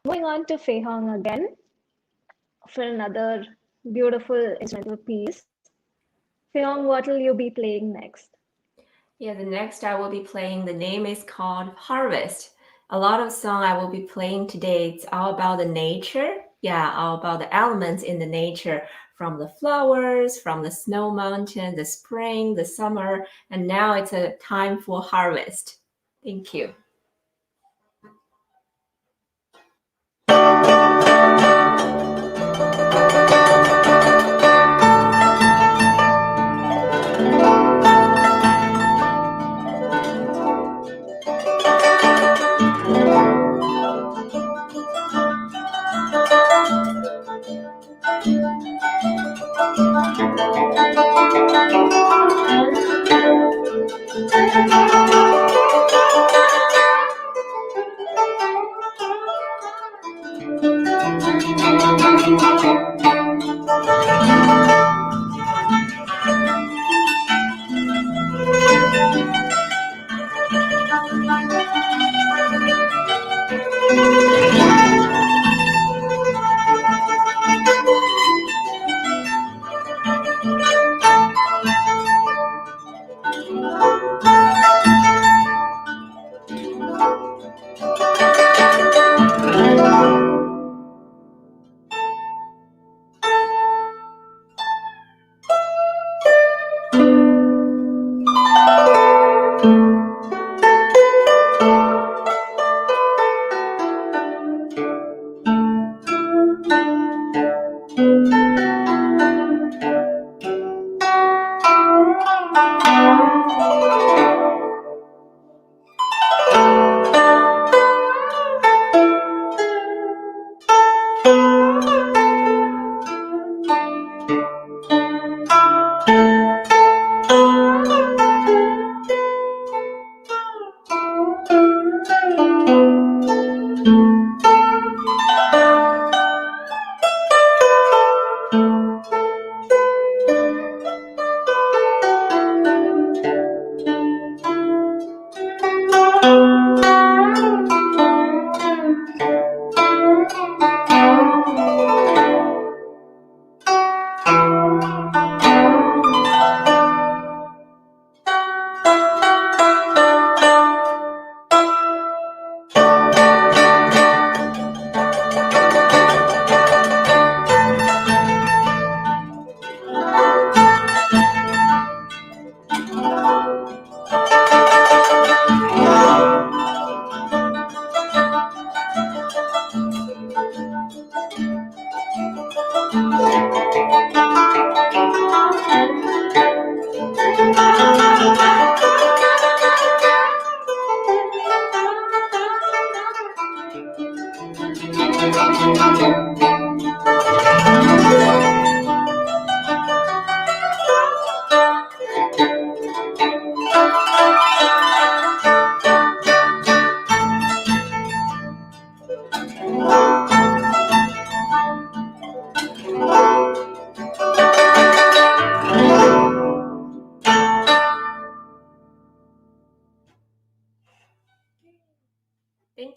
Moving on to Fei Hong again for another beautiful instrumental piece. Fei Hong, what will you be playing next? Yeah, the next I will be playing, the name is called Harvest. A lot of song I will be playing today, it's all about the nature. Yeah, all about the elements in the nature, from the flowers, from the snow mountain, the spring, the summer, and now it's a time for harvest. Thank you.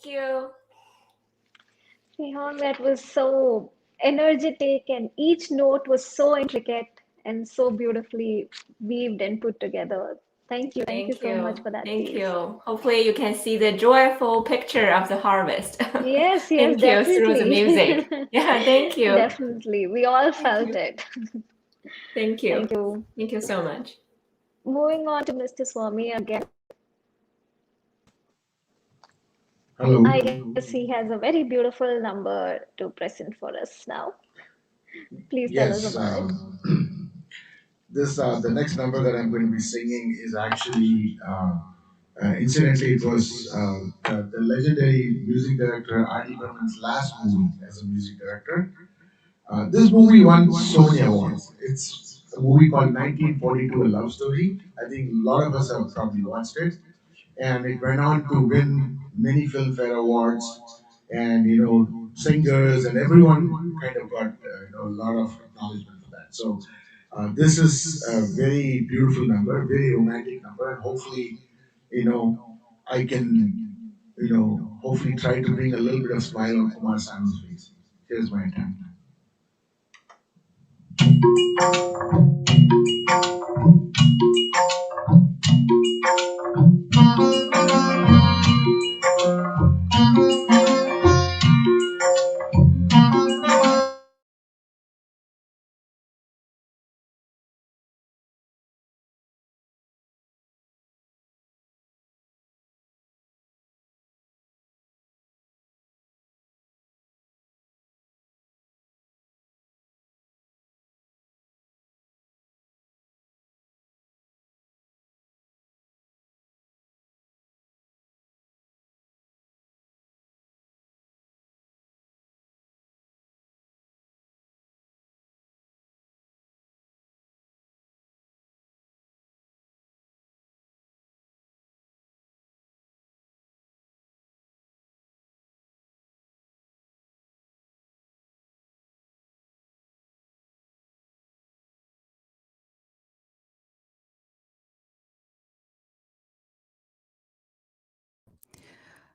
Thank you. Sneha, that was so energetic, and each note was so intricate and so beautifully weaved and put together. Thank you. Thank you Thank so much you. for that Thank piece. you. Hopefully you can see the joyful picture of the harvest. Yes, yes, Thank you through the definitely. music. Yeah, thank you. Definitely. We all Thank felt you. it. Thank you. Thank you. Thank you so much. Moving on to Mr. Swami again. Hello. I guess he has a very beautiful number to present for us now. Please tell us Yes. about it. This the next number that I'm going to be singing is actually, incidentally, it was the legendary music director R.D. Burman's last movie as a music director. This movie won so many awards. It's a movie called 1942: A Love Story. I think a lot of us have probably watched it, and it went on to win many Filmfare awards, and singers and everyone kind of got a lot of acknowledgement for that. So this is a very beautiful number, very romantic number, and hopefully, I can, hopefully try to bring a little bit of smile on Kumar Sanu's face. Here's my attempt.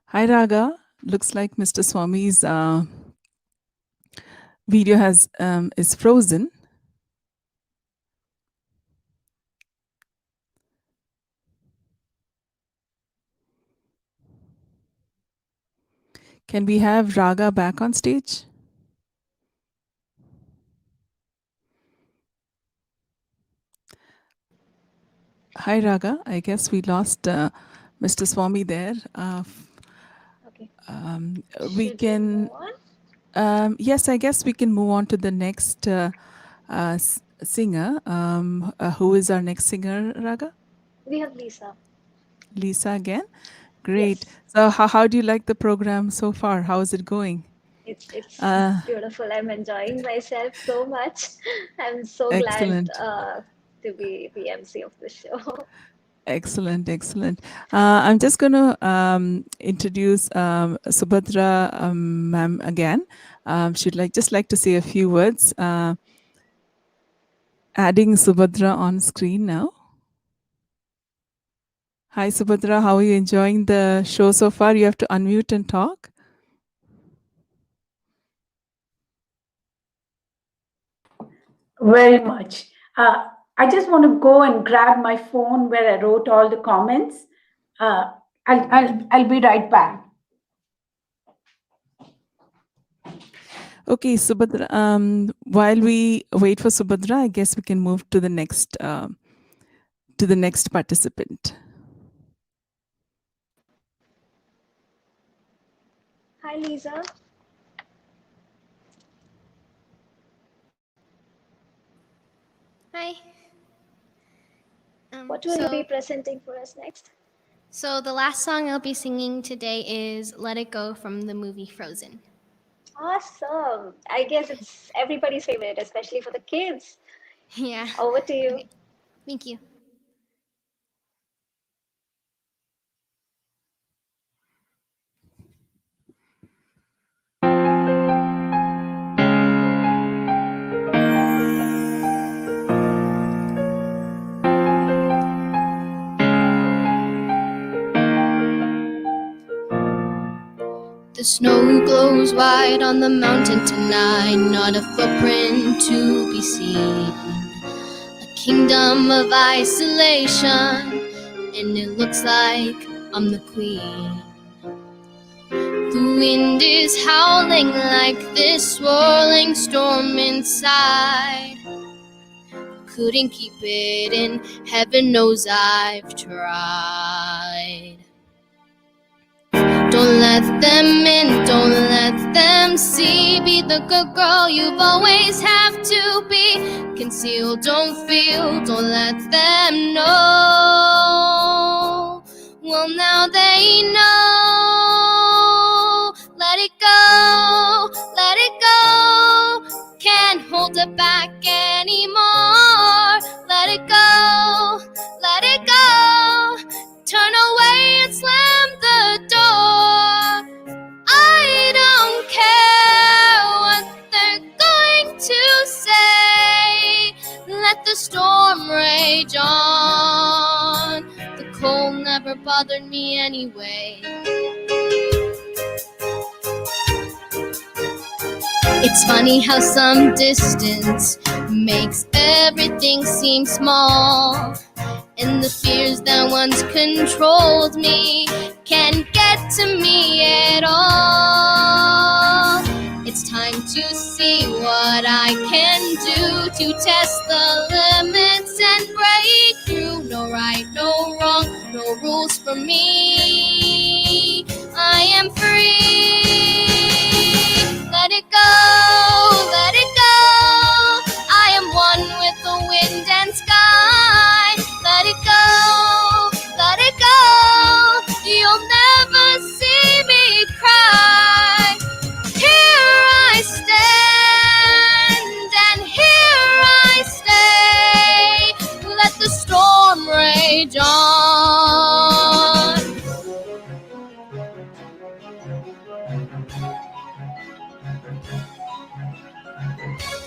Hi, Raga. Looks like Mr. Swami's video is frozen. Can we have Raga back on stage? Hi, Raga. I guess we lost Mr. Swami there. Okay. We Should we can, move on? yes, I guess we can move on to the next singer. Who is our next singer, Raga? We have Lisa. Lisa again. Great. Yes, So, how do you like the program so far? How is it going? it's Uh, beautiful. I'm enjoying myself so much. I'm so glad Excellent. to be the MC of the show. Excellent, excellent. I'm just going to introduce Subhadra ma'am again. She'd just like to say a few words. Adding Subhadra on screen now. Hi, Subhadra. How are you enjoying the show so far? You have to unmute and talk. Very much. I just want to go and grab my phone where I wrote all the comments. I'll be right back. Okay, Subhadra. While we wait for Subhadra, I guess we can move to the next participant. Hi, Lisa. Hi. What will you be presenting for us next? So the last song I'll be singing today is Let It Go from the movie Frozen. Awesome. I guess it's everybody's favorite, especially for the kids. Yeah. Over to you. Okay. Thank you. The snow glows white on the mountain tonight, not a footprint to be seen. A kingdom of isolation, and it looks like I'm the queen. The wind is howling like this swirling storm inside. Couldn't keep it in, heaven knows I've tried. Don't let them in, don't let them see. Be the good girl you've always have to be. Conceal, don't feel, don't let them know. Well, now they know. Let it go, let it go. Can't hold it back anymore. Let it go, let it go. Turn away and slam the door. I don't care what they're going to say. Let the storm rage on. The cold never bothered me anyway. It's funny how some distance makes everything seem small. And the fears that once controlled me can't get to me at all. It's time to see what I can do to test the limits and break through. No right, no wrong, no rules for me. I am free. Let it go, let it go. I am one with the wind and sky. Let it go, let it go. You'll never see me cry. Here I stand, and here I stay. Let the storm rage on.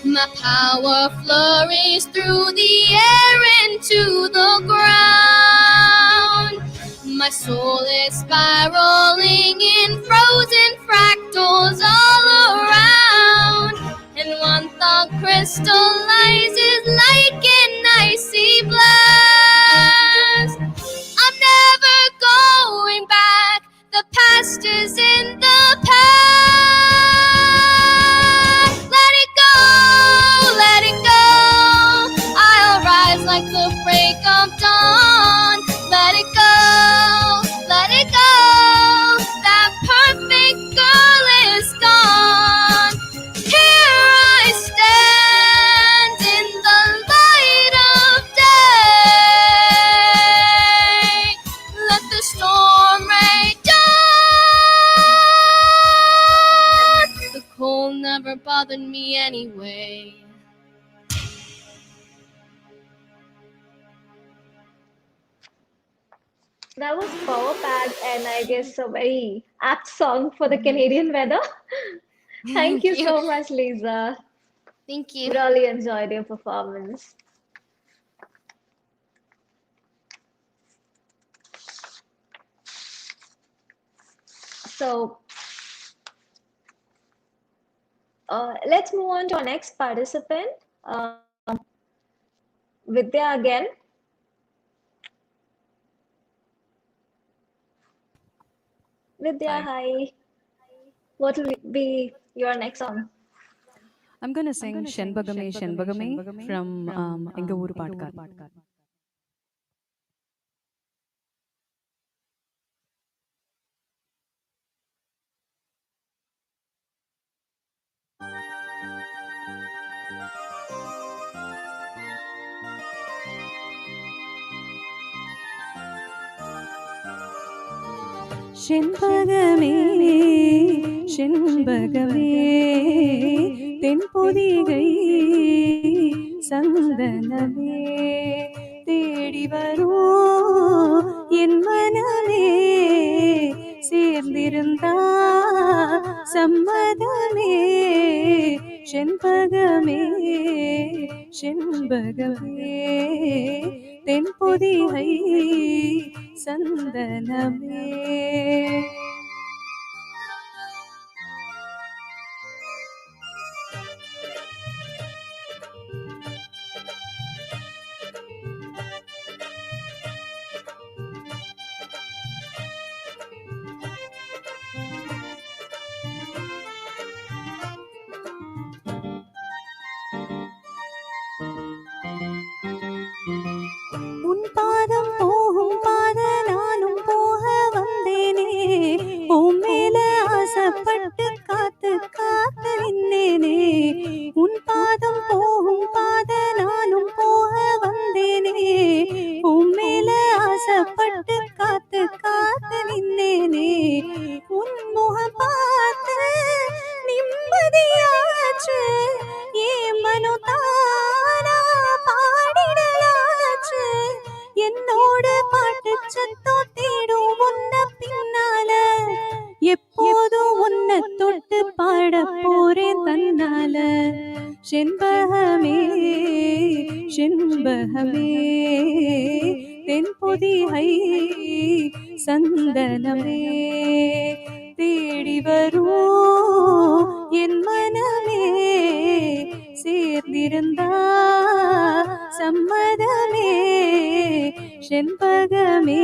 My power flurries through the air into the ground. My soul is spiraling in frozen fractals all around. And one thought crystallizes like an icy blast. I'm never going back. The past is in the past. Let it go, let it go. I'll rise like the break of dawn. Let it go, let it go. That perfect girl is gone. Here I stand in the light of day. Let the storm rage on. The cold never bothered me anyway. That was power packed and I guess a very apt song for the Canadian weather. Thank you so much, Lisa. Thank you. Really enjoyed your performance. So let's move on to our next participant, Vidya again. Vidya, hi. What will be your next song? I'm gonna sing Shenbagame Shenbagame from Enga Ooru Paatkar. செண்பகமே செண்பகமே தென்பொதிகை சந்தனமே தேடி வரும் என் மனமே சேர்ந்திருந்தா சம்மதமே செண்பகமே செண்பகமே தென்பொதிகை சந்தனமே செண்பகமே தென்பொதிகை சந்தனமே தேடி வரும் என் மனமே சேர்ந்திருந்தா சம்மதமே செண்பகமே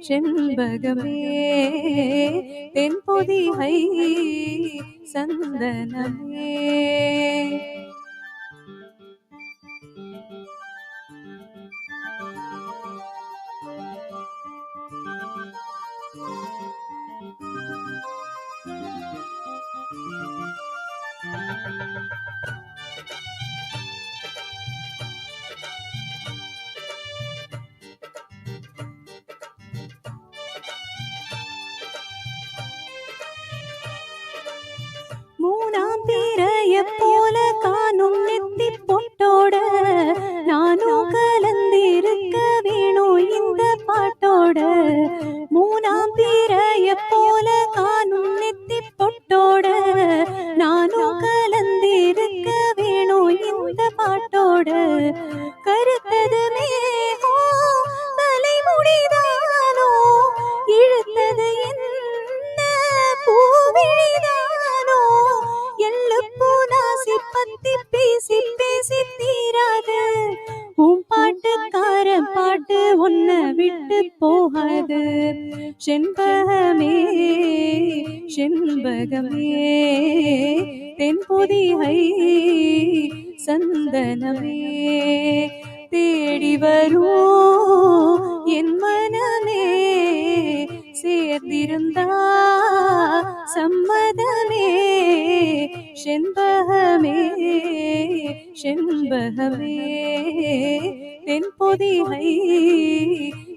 செண்பகமே தென்பொதிகை சந்தனமே. மூணாம் பிறைய போல காணும் நெத்தி பொட்டோட நானும் கலந்திருக்க வேணும் இந்த பாட்டோட. மூணாம் பிறைய போல காணும் நெத்தி பொட்டோட நானும் கலந்திருக்க வேணும் இந்த பாட்டோட. கருத்தது மேகம் தலைமுடிதானோ இழுத்தது என்ன பூவிழிதானோ எள்ளுப்பூ நாசி பத்தி பேசி பேசி தீராது உன் பாட்டுக்காரன் பாட்டு உன்னை விட்டு போகாது. செண்பகமே செண்பகமே தென்பொதிகை சந்தனமே தேடி வரும் என் மனமே சேர்ந்திருந்தா சம்மதமே செண்பகமே செண்பகமே தென்பொதிகை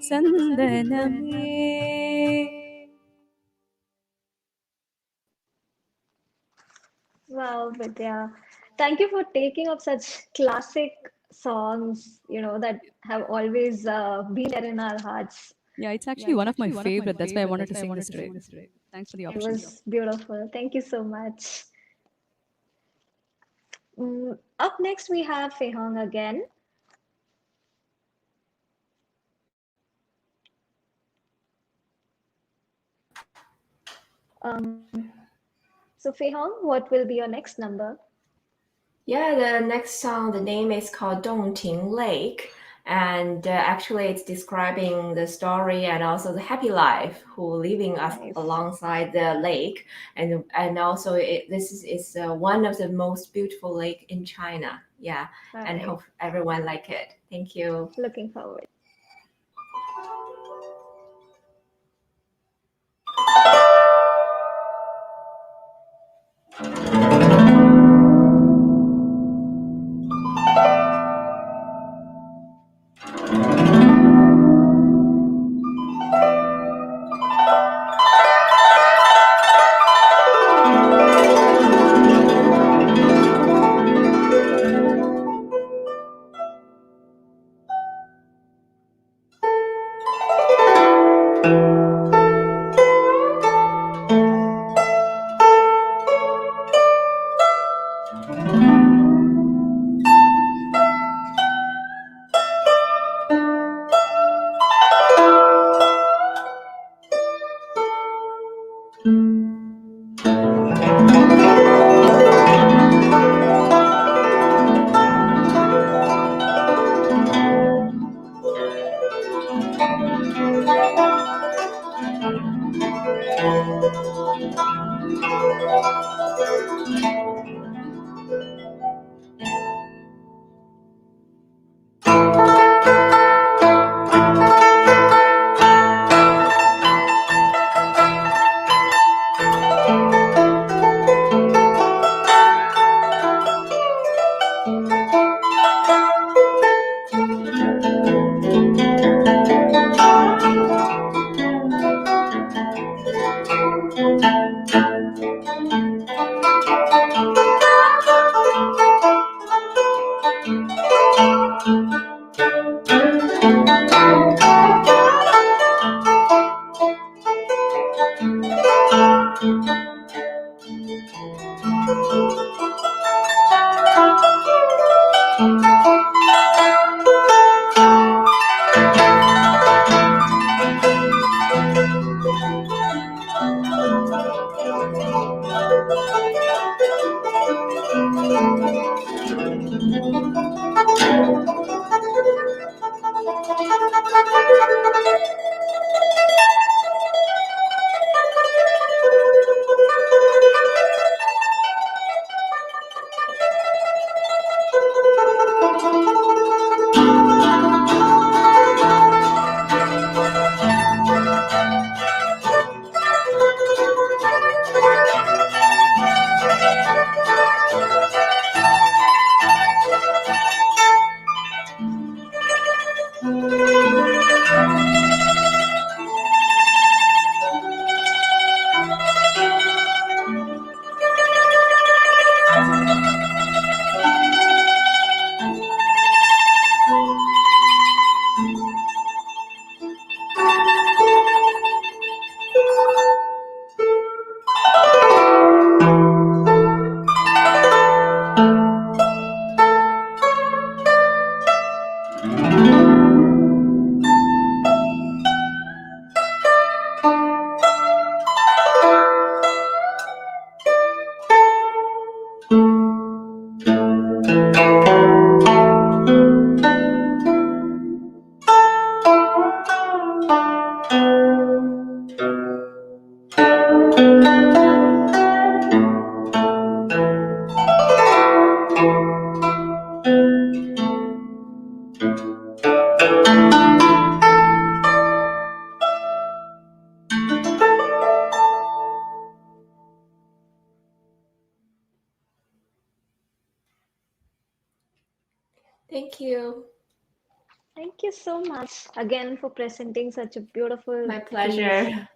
சந்தனமே. Wow, Vidya. Thank you for taking up such classic songs, that have always been there in our hearts. Yeah, it's actually one of my favorite. That's why I wanted to sing this today. Thanks for the It opportunity. was beautiful. Thank you so much. Up next, we have Fei Hong again. So Fei Hong, what will be your next number? Yeah, the next song, the name is called Dongting Lake. And actually, it's describing the story and also the happy life who living alongside the lake. And also, this is one of the most beautiful lake in China. Yeah, and hope everyone like it. Thank you. Looking forward. Thank you. Thank you so much again for presenting such a beautiful My piece. pleasure.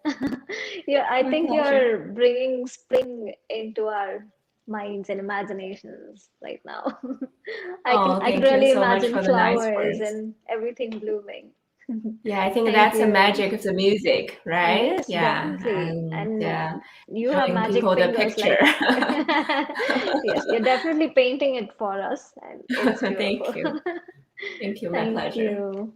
Yeah, I My think pleasure. you're bringing spring into our minds and imaginations right now. Oh, I can thank you really so much imagine for the nice flowers words. and everything blooming. Yeah, I think Thank that's the you. magic of the music, right? Yes, Yeah, definitely. and You have showing magic people the fingers picture. like yes, you're definitely painting it for us and it's beautiful. Thank you. Thank you. My Thank pleasure. you.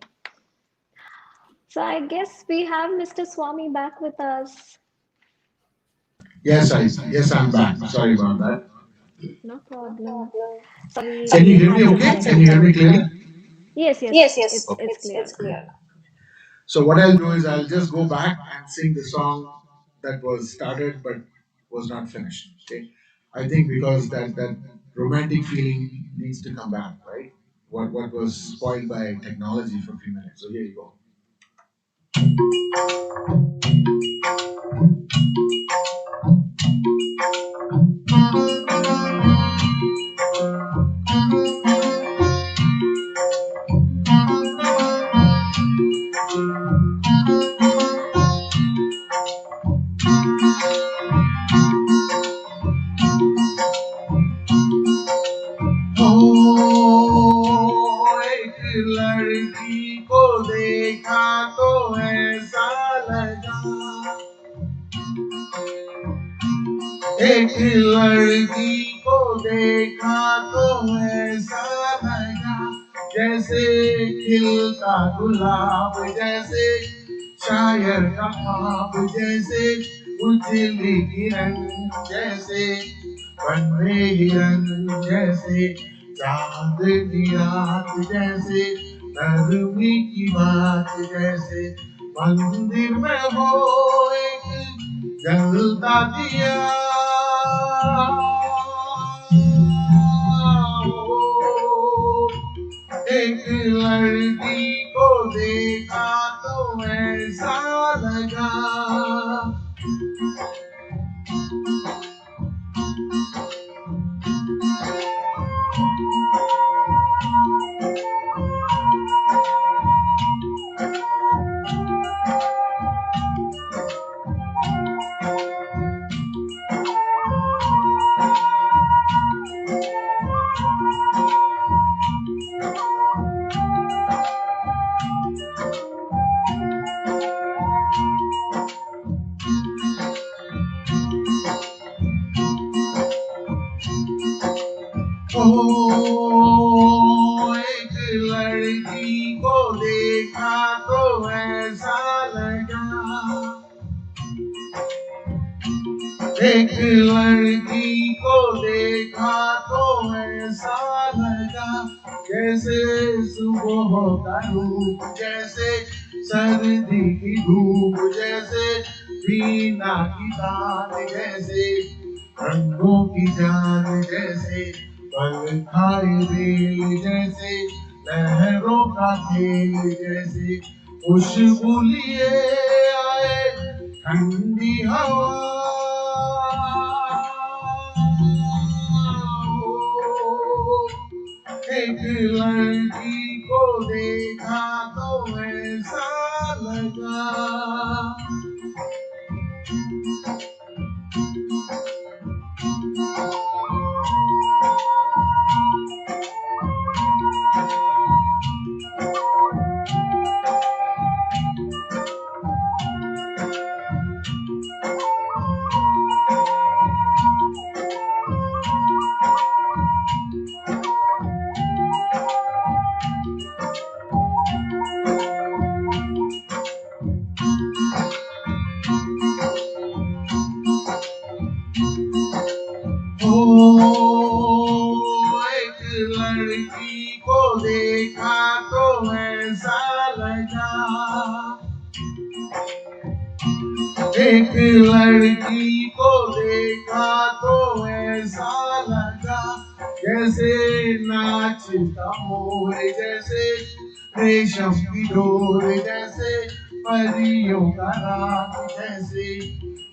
So I guess we have Mr. Swami back with us. Yes, I'm back. Sorry about that. No problem. Sorry, Can you we hear me had some okay? Can you hear technical. me clearly? Yes, Yes, yes, yes, it's clear. it's clear. So what I'll do is I'll just go back and sing the song that was started but was not finished. Okay. I think because that romantic feeling needs to come back, right? What was spoiled by technology for a few minutes. So here you go. एक लड़की को देखा तो ऐसा लगा एक लड़की को देखा तो ऐसा लगा जैसे खिलता गुलाब जैसे शायर का ख्वाब जैसे उजली किरण जैसे बनमे हिरन जैसे चांदनी रात जैसे नरमी की बात जैसे मंदिर में हो एक जलता दिया एक लड़की को देखा तो ऐसा लगा ओ एक लड़की को देखा तो ऐसा लगा एक लड़की को देखा तो ऐसा लगा जैसे सुबह का रूप जैसे सर्दी की धूप जैसे बीना की तान जैसे रंगों की जान जैसे पल खाए रेल जैसे लहरों का खेल जैसे खुशबू लिए आए ठंडी हवा एक लड़की को देखा तो ऐसा लगा ओ एक लड़की को देखा तो ऐसा लगा एक लड़की को देखा तो ऐसा लगा जैसे नाचता मोर जैसे रेशम की डोर जैसे परियों का राग जैसे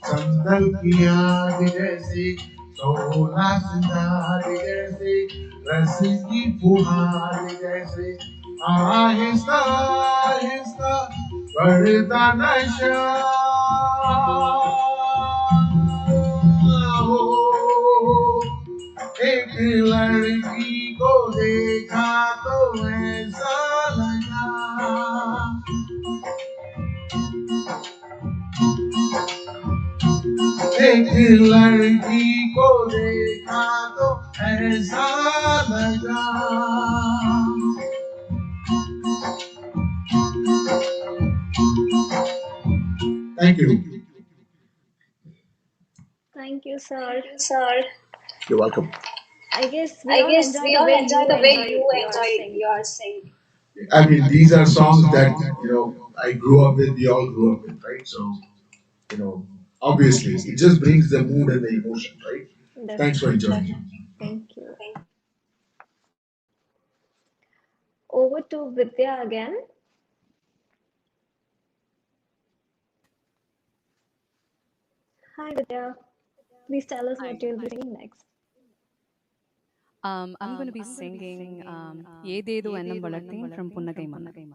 संदल की आग जैसे सोना सिंगार जैसे रस की फुहार जैसे आहिस्ता आहिस्ता बढ़ता नशा हो एक लड़की को देखा तो ऐसा लगा एक लड़की को देखा तो ऐसा लगा Thank you. Thank you, sir. Sir. You're welcome. I guess we I all guess enjoy we the all way enjoy you the way enjoy you your enjoy sing. your sing. I mean, these are songs that, I grew up with, we all grew up with, right? So, obviously, it just brings the mood and the emotion, right? Thanks for enjoying. Thank you. Over to Vidya again. Hi, Vidya. Please tell us what you'll be singing next. I'm going to be singing ஏதேதோ எண்ணம் வளர்த்தேன் from புன்னகை மன்னன்.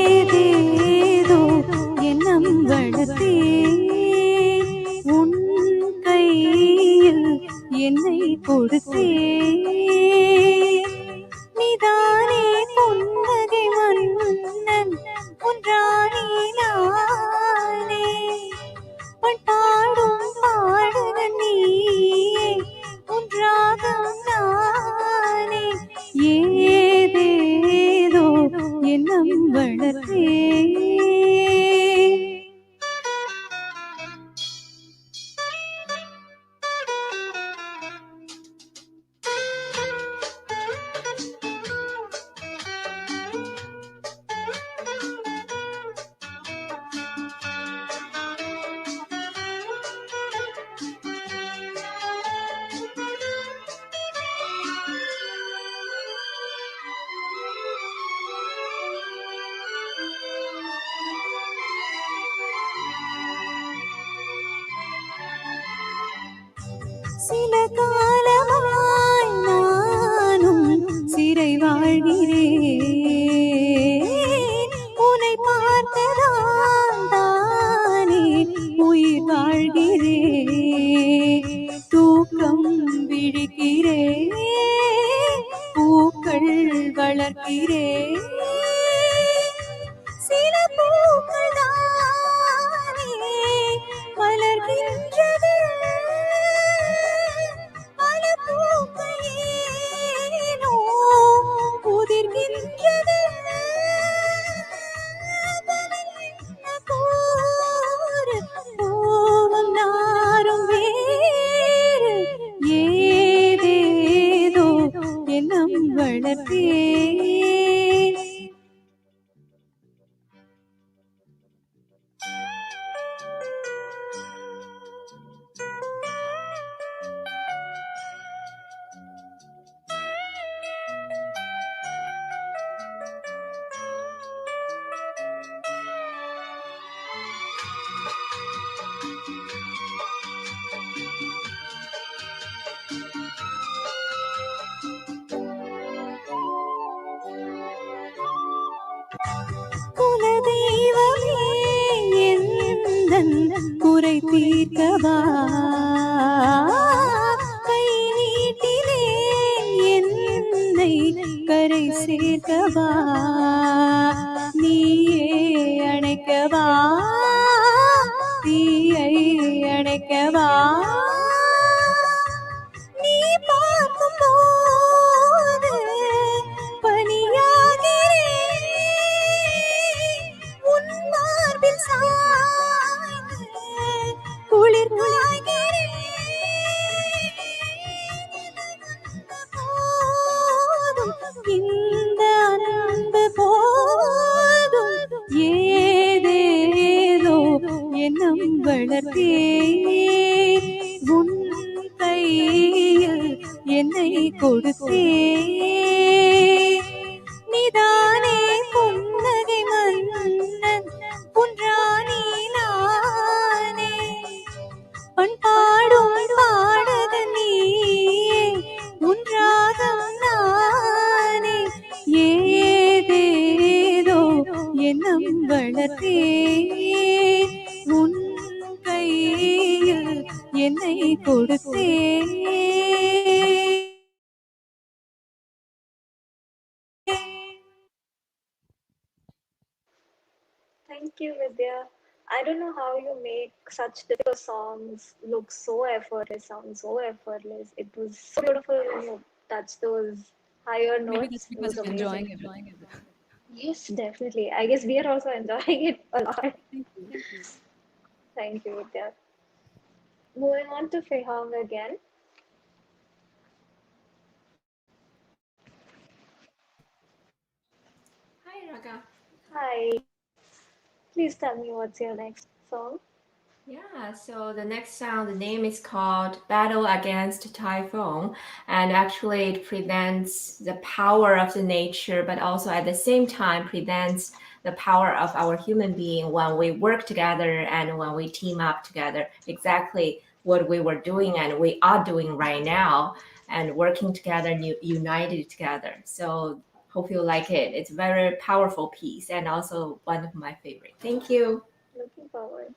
ஏதேதோ எண்ணம் வளர்த்தேன் உன் கையில் என்னை கொடுத்தேன் நீதானே புன்னகை மன்னன் ஒன்றானே நானே பண்பாடும் பாடகன் நீயே ஒன்றாகம் நானே ஏதேதோ எண்ணம் வளர்த்தேன் சில காலமாய் நானும் சிறை வாழ்கிறேன் உன்னை பார்த்ததால் தானே உயிர் வாழ்கிறேன் தூக்கம் விழிக்கிறேன் பூக்கள் வளர்க்கிறேன் சில பூக்கள் தானே மலர்கின்றது பல பூக்கள் ஏனோ உதிர்கின்றது பலன் கூறு பூவும் நாரும் வேறு ஏதேதோ எண்ணம் வளர்த்தேன் குலதெய்வமே எந்தன் குறை தீர்க்கவா கை நீட்டிலே என்னை கரை சேர்க்கவா நீயே அணைக்கவா தீயை அணைக்கவா நீ பார்க்கும் போது பனியாகிறேன் உன் மார்பில் சாய்ந்து குளிர் காய்கிறேன் கொடுத்தேன் நீதானே புன்னகை மன்னன் புன்றானி நானே பண்பாடும் பாடக நீயே உன் ராகம் நானே ஏதேதோ எண்ணம் வளர்த்தேன் உன் கையில் என்னை கொடுத்தேன் Thank you, Vidya. I don't know how you make such difficult songs look so effortless, sound so effortless. It was so beautiful when you touched those higher Maybe notes. that's It because was I'm amazing. enjoying it. Yes, definitely. I guess we are also enjoying it a lot. Thank you. Thank you, Vidya. Moving on to Fehang again. Hi, Raga. Hi. Please tell me what's your next song? Yeah, so the next sound, the name is called Battle Against Typhoon, and actually it presents the power of the nature, but also at the same time presents the power of our human being when we work together and when we team up together. Exactly what we were doing and we are doing right now, and working together, united together. So hope you like it. It's a very powerful piece and also one of my favorite. Thank you. Looking forward.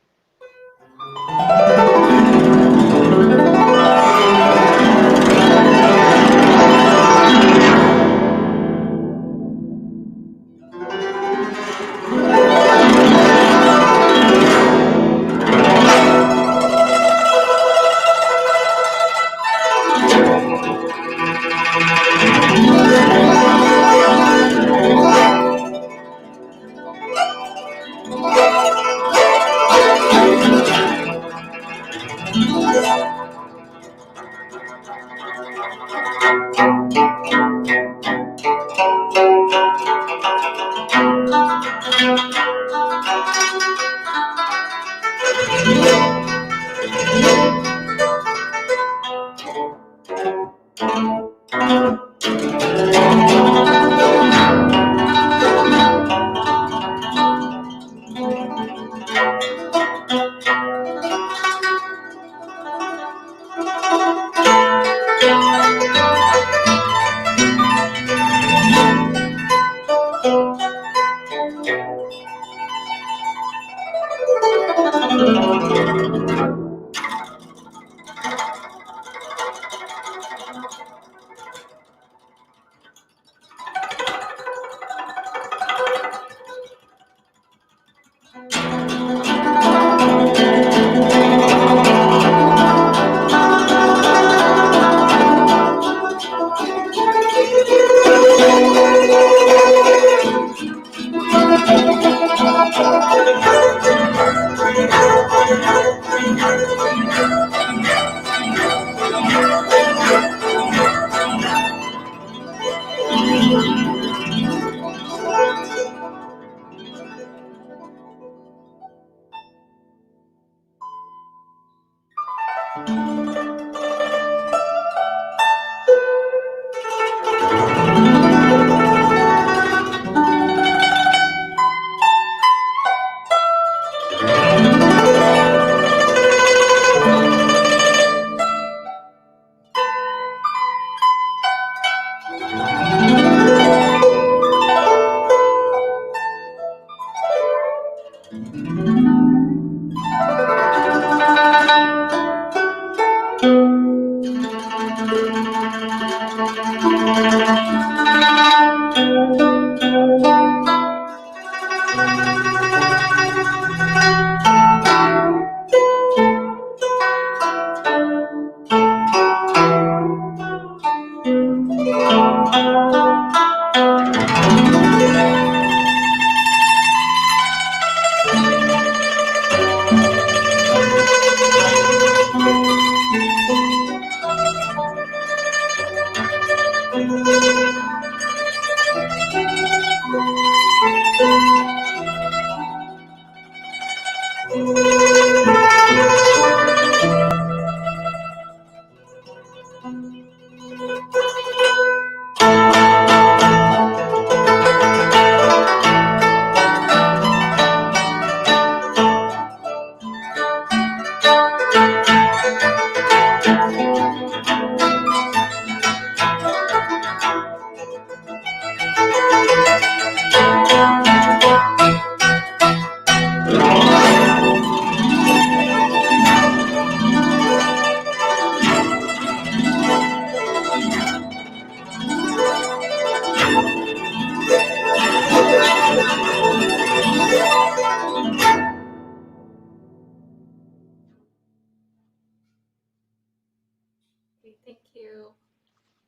Thank you.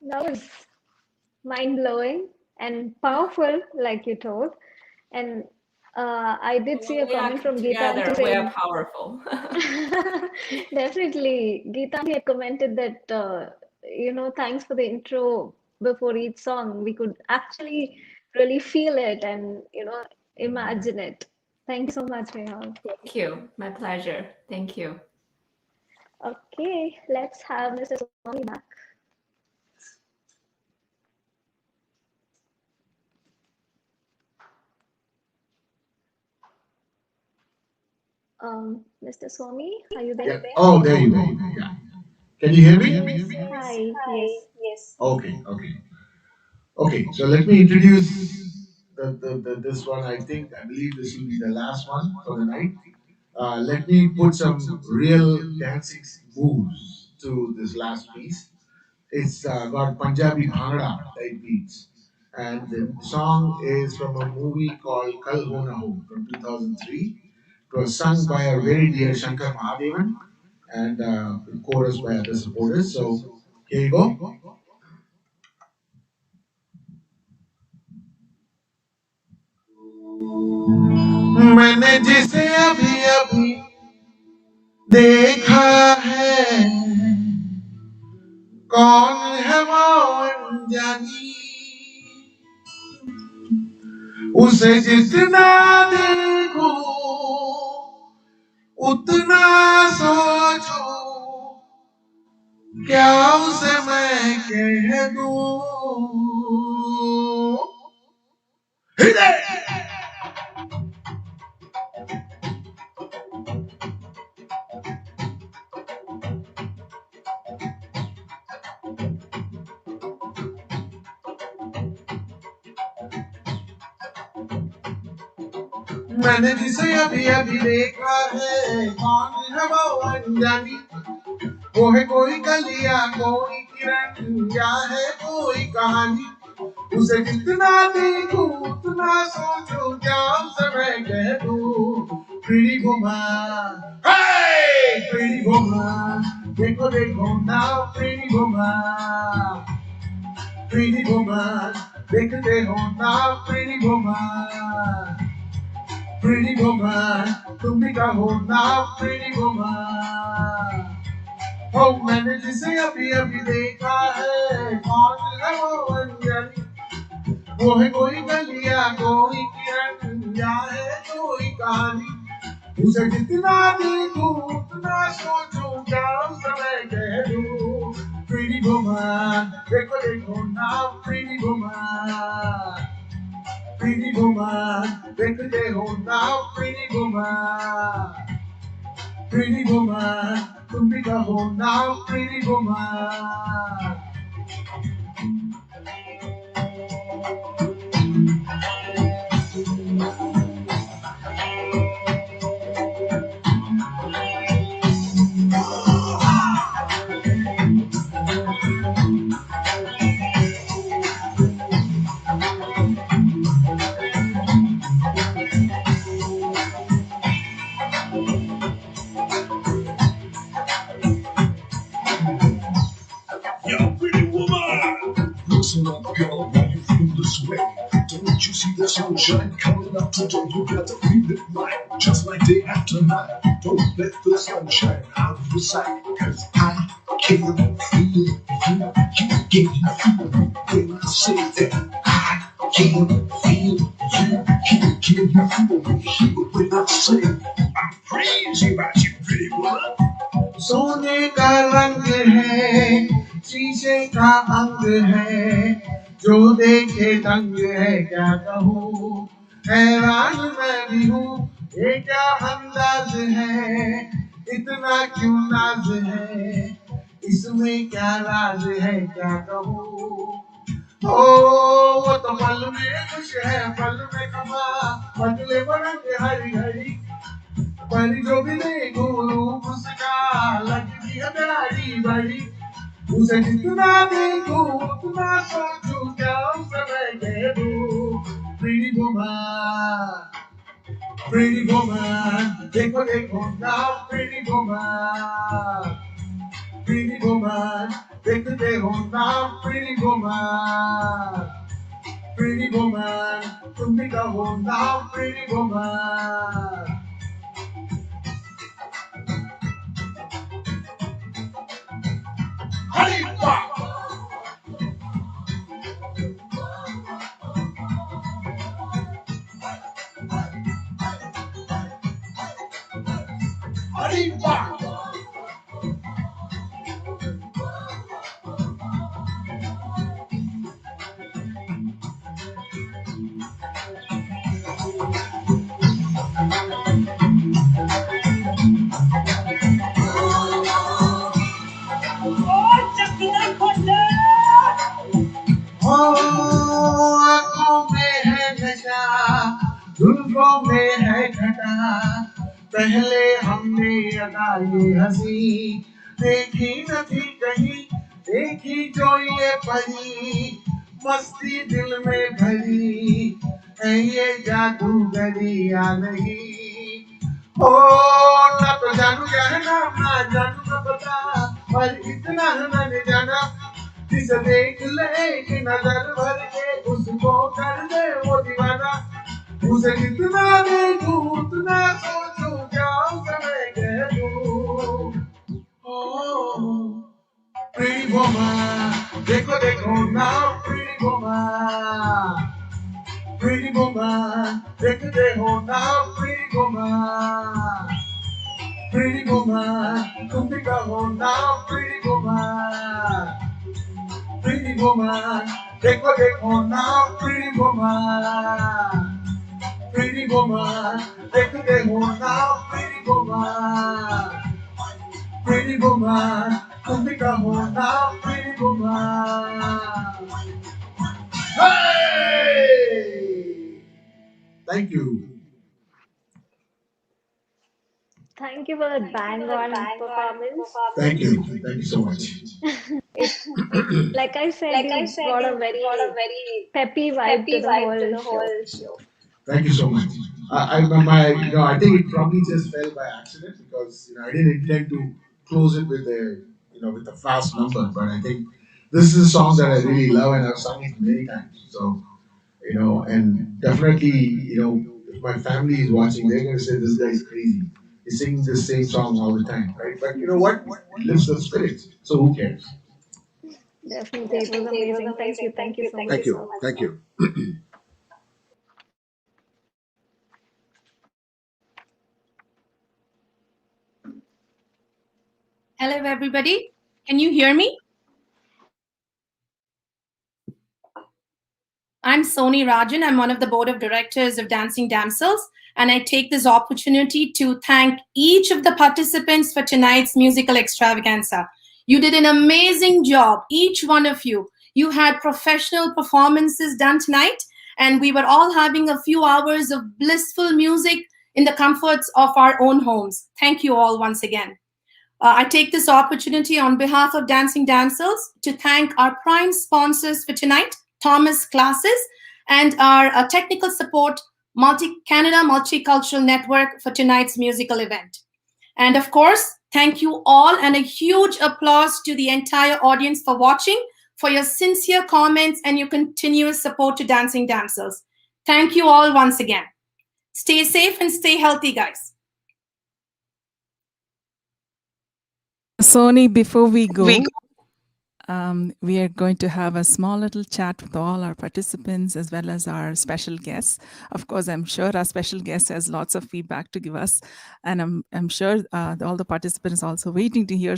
That was mind blowing and powerful, like you told. And I did see a When we are comment from Geetanti together, we are saying, powerful. definitely, Geetanti had commented that, thanks for the intro before each song. We could actually really feel it and, imagine it. Thank you so much, Rehan. Thank you. My pleasure. Thank you. Okay, let's have Mr. Swami back. Mr. Swami, are you there? Yeah. Oh, there you go. Yeah. Can you hear me? Yes, hi, yes. Okay. Okay. Okay. So let me introduce this one. I believe this will be the last one for the night. Let me put some real dancing moves to this last piece. It's got Punjabi Bhangra type beats. And the song is from a movie called Kal Ho Na Ho from 2003. It was sung by our very dear Shankar Mahadevan and chorus by other supporters. So here you go. मैंने जिसे अभी अभी देखा है कौन है वो अनजानी उसे जितना देखो उतना सोचो क्या उसे मैं कह दूं मैंने जिसे अभी अभी देखा है कौन है वो अनजानी वो है कोई कलिया कोई किरण या है कोई कहानी उसे जितना देखूं उतना सोचूं क्या उसे मैं कह दूं pretty woman hey pretty woman देखो देखो now pretty woman देखते हो now pretty woman तुम भी कहो now pretty woman ओ मैंने जिसे अभी अभी देखा है कौन है वो अनजानी वो है कोई गलिया कोई किरण या है कोई कहानी उसे जितना देखूं उतना सोचूं क्या उसे मैं कह दूं pretty woman देखो देखो ना pretty woman देखते हो ना pretty woman तुम भी कहो ना pretty woman Yo, pretty woman! Listen up, girl, why you feel this way? Don't you see the sunshine coming up today? You gotta feel it right, just like day after night. Don't let the sunshine out of your sight, cause I can feel you. Can you feel me when I say that? I can feel you. Can you feel me when I say I'm crazy about you, pretty woman? सोने का रंग है शीशे का अंग है जो देखे दंग है क्या कहूँ हैरान मैं भी हूँ ये क्या अंदाज है इतना क्यों नाज है इसमें क्या राज है क्या कहूँ ओ वो तो पल में खुश है पल में खफा बदले बरंग हरी हरी पर जो भी देखो रूप उसका लगती है प्यारी बड़ी उसे जितना देखो उतना सोचूं क्या उसे मैं कह दूं pretty woman देखो देखो ना pretty woman pretty woman. देखते हो ना pretty woman. Pretty woman, तुम भी कहो ना pretty woman. Haripa! Haripa! आँखों में है नशा, जुल्फों में है घटा, पहले हमने अदा ये हंसी देखी न थी कहीं, देखी जो ये परी, मस्ती दिल में भरी है ये जादूगरी या नहीं। ओ ना तो जानू क्या है ना जानू ना पता, पर इतना है मैंने जाना, जिसे देख ले एक नजर भर के उसको कर दे वो दीवाना। उसे जितना देखूं उतना सोचूं क्या समय कह दूं। ओ pretty woman, देखो देखो ना pretty woman. Pretty woman, देखते हो ना pretty woman. Pretty woman, तुम भी कहो ना pretty woman. Pretty woman, देखो देखो ना pretty woman. Pretty woman, देखते हो ना pretty woman. Pretty woman, तुम भी कहो ना pretty woman. Hey! Thank you. Thank you for that bang on performance. Thank you. Thank you so much. It, like I said, you brought a very peppy vibe to the whole show. Thank you so much. I think it probably just fell by accident because I didn't intend to close it with with a fast number, but I think this is a song that I really love and I've sung it many times. So and definitely, if my family is watching, they're gonna say this guy is crazy. He's singing the same song all the time, right? But you know what? It lifts the spirits. So who cares? Definitely, it was amazing. Thank you. Thank you so much. Thank you. Thank you. Hello, everybody. Can you hear me? I'm Soni Rajan. I'm one of the board of directors of Dancing Damsels, and I take this opportunity to thank each of the participants for tonight's musical extravaganza. You did an amazing job, each one of you. You had professional performances done tonight, and we were all having a few hours of blissful music in the comforts of our own homes. Thank you all once again. I take this opportunity on behalf of Dancing Damsels to thank our prime sponsors for tonight, Thomas Classes, and our technical support, Canada Multicultural Network, for tonight's musical event. And of course, thank you all, and a huge applause to the entire audience for watching, for your sincere comments and your continuous support to Dancing Damsels. Thank you all once again. Stay safe and stay healthy, guys. Sony, before we go, we are going to have a small little chat with all our participants as well as our special guests. Of course, I'm sure our special guest has lots of feedback to give us, and I'm sure all the participants also waiting to hear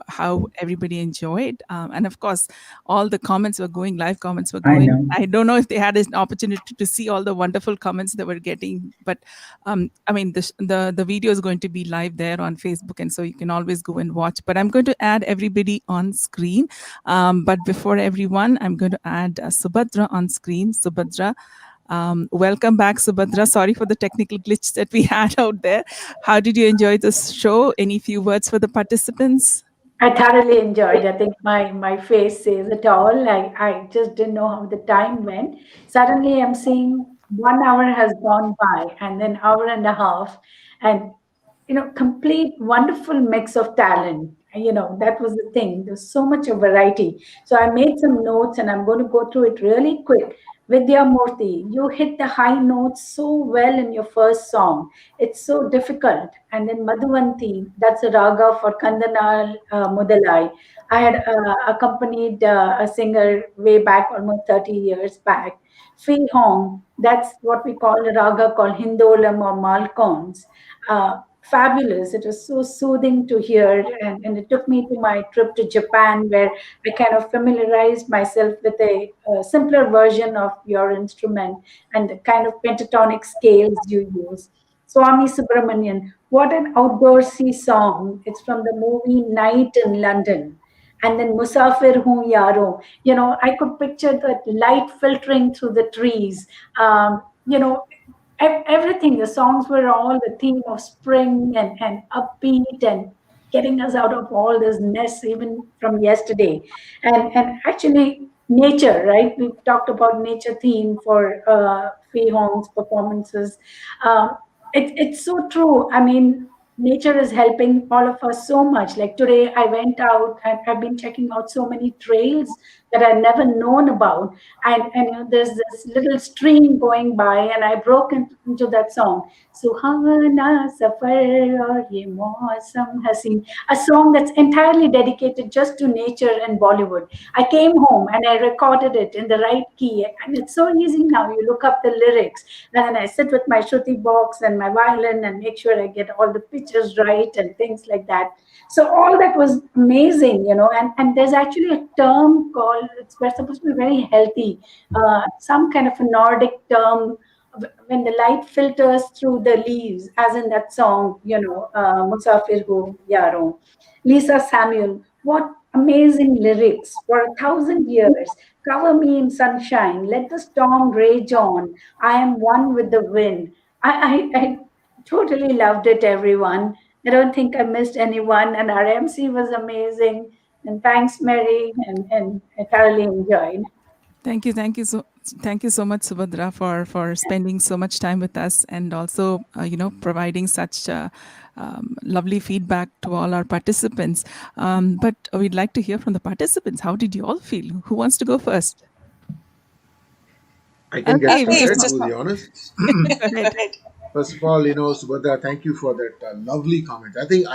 how everybody enjoyed. And of course, all the comments were going, live comments were going. I don't know if they had an opportunity to see all the wonderful comments they were getting, but the video is going to be live there on Facebook, and so you can always go and watch. But I'm going to add everybody on screen. But before everyone, I'm going to add Subhadra on screen. Subhadra, welcome back, Subhadra. Sorry for the technical glitch that we had out there. How did you enjoy this show? Any few words for the participants? I thoroughly enjoyed. I think my face says it all. I just didn't know how the time went. Suddenly I'm seeing 1 hour has gone by and then hour and a half, and complete wonderful mix of talent. That was the thing. There's so much of variety. So I made some notes and I'm going to go through it really quick. Vidya Murthy, you hit the high notes so well in your first song. It's so difficult. And then Madhuvanti, that's a raga for Kandanal Mudalai. I had accompanied a singer way back, almost 30 years back. Fei Hong, that's what we call a raga called Hindolam or Malkons. Fabulous. It was so soothing to hear. And it took me to my trip to Japan, where I kind of familiarized myself with a simpler version of your instrument and the kind of pentatonic scales you use. Swami Subramanian, what an outdoorsy song. It's from the movie Night in London. And then Musafir Hu Yaro. I could picture that light filtering through the trees. Um, you know, everything. The songs were all the theme of spring and upbeat and getting us out of all this mess even from yesterday. And actually nature, right? We talked about nature theme for Fei Hong's performances. It's so true. I mean, nature is helping all of us so much. Like today, I went out and I've been checking out so many trails that I never known about. And there's this little stream going by, and I broke into that song. Suhana Safar aur ye mausam haseen, a song that's entirely dedicated just to nature and Bollywood. I came home and I recorded it in the right key, and it's so easy now. You look up the lyrics, and then I sit with my Shruti box and my violin and make sure I get all the pitches right and things like that. So all that was amazing, and there's actually a term called, we're supposed to be very healthy, some kind of a Nordic term when the light filters through the leaves, as in that song, Musafir Ho Yaro. Lisa Samuel, what amazing lyrics. For 1,000 years, cover me in sunshine, let the storm rage on. I am one with the wind. I totally loved it, everyone. I don't think I missed anyone, and our MC was amazing. And thanks, Mary, and I thoroughly enjoyed. Thank you so much, Subhadra, for spending so much time with us, and also providing such lovely feedback to all our participants. But we'd like to hear from the participants. How did you all feel? Who wants to go first? I can get Okay, started, Mr. to be honest. Go ahead. First of all, Subhadra, thank you for that lovely comment. I think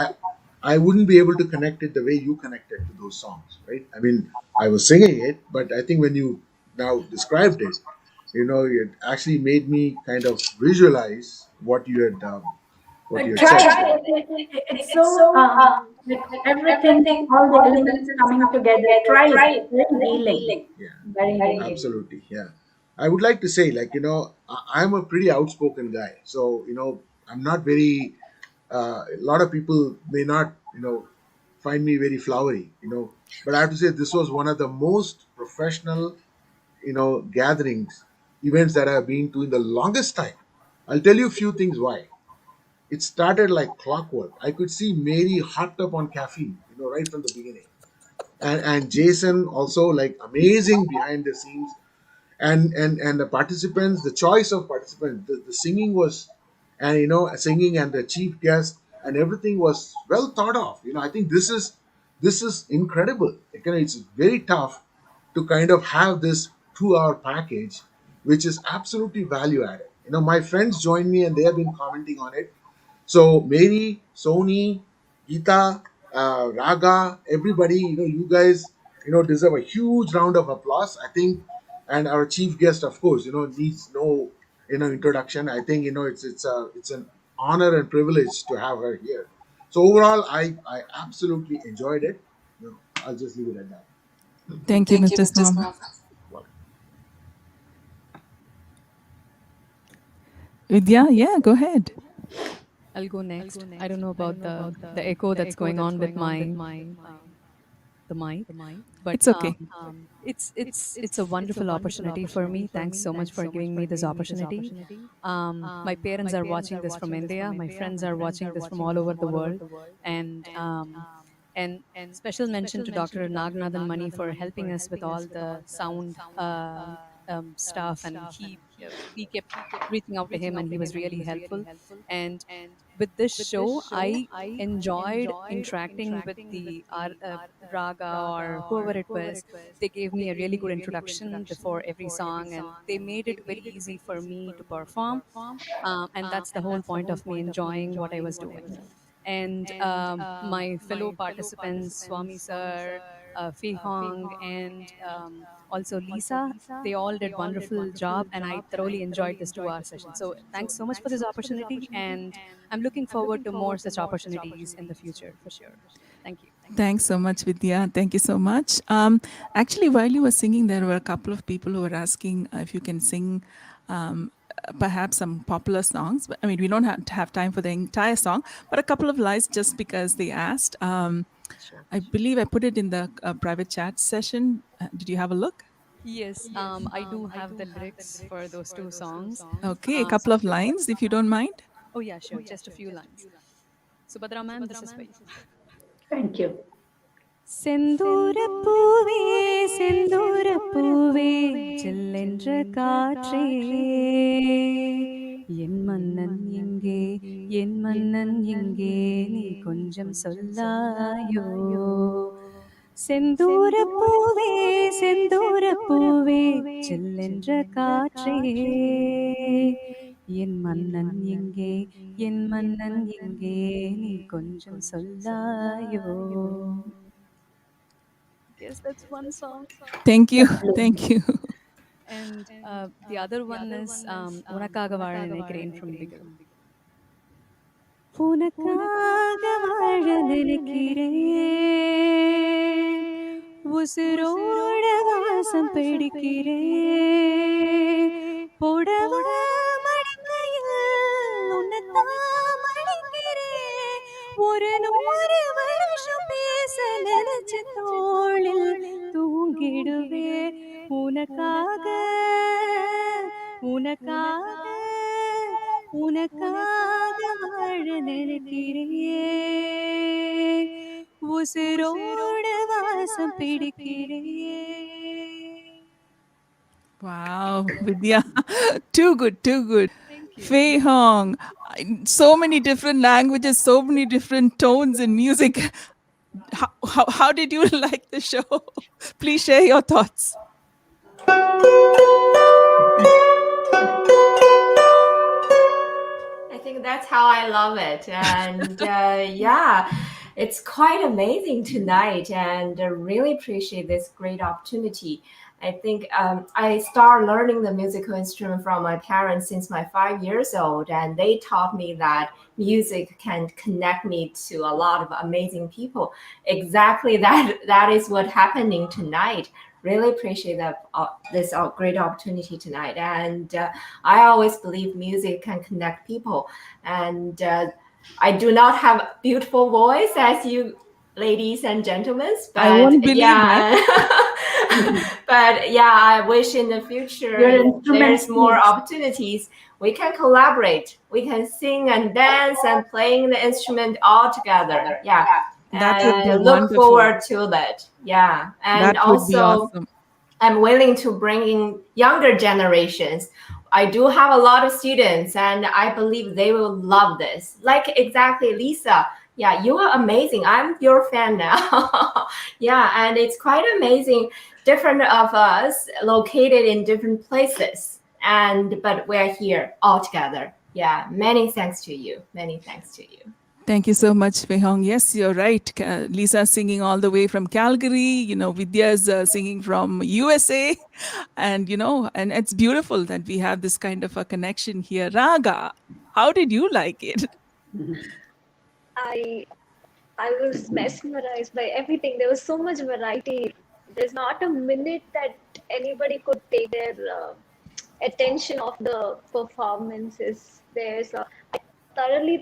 I wouldn't be able to connect it the way you connected to those songs, right? I mean, I was singing it, but I think when you now described it, it actually made me kind of visualize what you had Try said. it. It's so like everything, all the elements coming together. Try it. It's very healing. Yeah, Very healing. absolutely. Yeah. I would like to say, like, I'm a pretty outspoken guy. So, I'm not very, a lot of people may not, find me very flowery, but I have to say this was one of the most professional, gatherings, events that I've been to in the longest time. I'll tell you a few things why. It started like clockwork. I could see Mary hopped up on caffeine, right from the beginning. And Jason also like amazing behind the scenes, and the participants, the choice of participants, the singing was, and singing and the chief guest and everything was well thought of. I think this is incredible. It's very tough to kind of have this 2 hour package, which is absolutely value added. My friends joined me and they have been commenting on it. So Mary, Sony, Geeta, Raga, everybody, you guys, deserve a huge round of applause. I think, and our chief guest, of course, needs no, introduction. I think, it's an honor and privilege to have her here. So overall, I absolutely enjoyed it. I'll just leave it at that. Thank you, Mr. Storm. Welcome. Vidya, yeah, go ahead. I'll go next. I don't know about the echo that's going on with the mic, but It's okay. it's a wonderful opportunity for me. Thanks so much for giving me this opportunity. My parents are watching this from India. My friends are watching this from all over the world, and special mention to Dr. Naganathan Mani for helping us with all the sound stuff, and we kept reaching out to him, and he was really helpful. And with this show, I enjoyed interacting with the raga or whoever it was. They gave me a really good introduction before every song, and they made it very easy for me to perform. And that's the whole point of me enjoying what I was doing. And my fellow participants, Swami Sir, Fei Hong, and also Lisa, they all did wonderful job, and I thoroughly enjoyed this 2 hour session. So thanks so much for this opportunity, and I'm looking forward to more such opportunities in the future for sure. Thank you. Thanks so much, Vidya. Thank you so much. Actually, while you were singing, there were a couple of people who were asking if you can sing perhaps some popular songs. But, I mean, we don't have to have time for the entire song, but a couple of lines just because they asked. I believe I put it in the private chat session. Did you have a look? Yes, I do have the lyrics for those 2 songs. Okay, a couple of lines, if you don't mind. Oh yeah, sure. Just a few lines. Subhadra ma'am, this is for you. Thank you. Senthoorapoove Senthoorapoove செல்லென்ற காற்றே என் மன்னன் எங்கே என் மன்னன் எங்கே நீ கொஞ்சம் சொல்லாயோ செந்தூரப்பூவே செந்தூரப்பூவே செல்லென்ற காற்றே என் மன்னன் எங்கே என் மன்னன் எங்கே நீ கொஞ்சம் சொல்லாயோ. Yes, that's one song. Thank you. Thank you. And the other one is Unakaga Vaazha Ninikiren from Bigger. உனக்காக வாழ நினைக்கிறேன் உசுரோட வாசம் பிடிக்கிறேன் புடவ மடிக்கையில் உன்னைத்தான் மடிக்கிறேன் ஒரு 100 வருஷம் பேச நினைச்ச தோளில் தூங்கிடுவேன் உனக்காக உனக்காக உனக்காக வாழ நினைக்கிறேன் உசுரோட வாசம் பிடிக்கிறேன். Wow, Vidya. Too good, too good. Fei Hong. So many different languages, so many different tones in music. How did you like the show? Please share your thoughts. I think that's how I love it. And yeah, it's quite amazing tonight, and I really appreciate this great opportunity. I think I started learning the musical instrument from my parents since my 5 years old, and they taught me that music can connect me to a lot of amazing people. Exactly that is what happening tonight. Really appreciate this great opportunity tonight, and I always believe music can connect people. And I do not have a beautiful voice as you ladies and gentlemen, but I won't believe yeah. But yeah, I wish in the future there's more opportunities. We can collaborate. We can sing and dance and playing the instrument all together. Yeah. That would be look wonderful. forward to that. Yeah. And That would be also awesome. I'm willing to bring in younger generations. I do have a lot of students, and I believe they will love this. Like exactly Lisa. Yeah, you are amazing. I'm your fan now. Yeah, and it's quite amazing. Different of us located in different places, but we're here all together. Yeah, many thanks to you. Many thanks to you. Thank you so much, Fei Hong. Yes, you're right. Lisa singing all the way from Calgary. Vidya is singing from USA, and and it's beautiful that we have this kind of a connection here. Raga, how did you like it? I was mesmerized by everything. There was so much variety. There's not a minute that anybody could take their attention off the performances. I thoroughly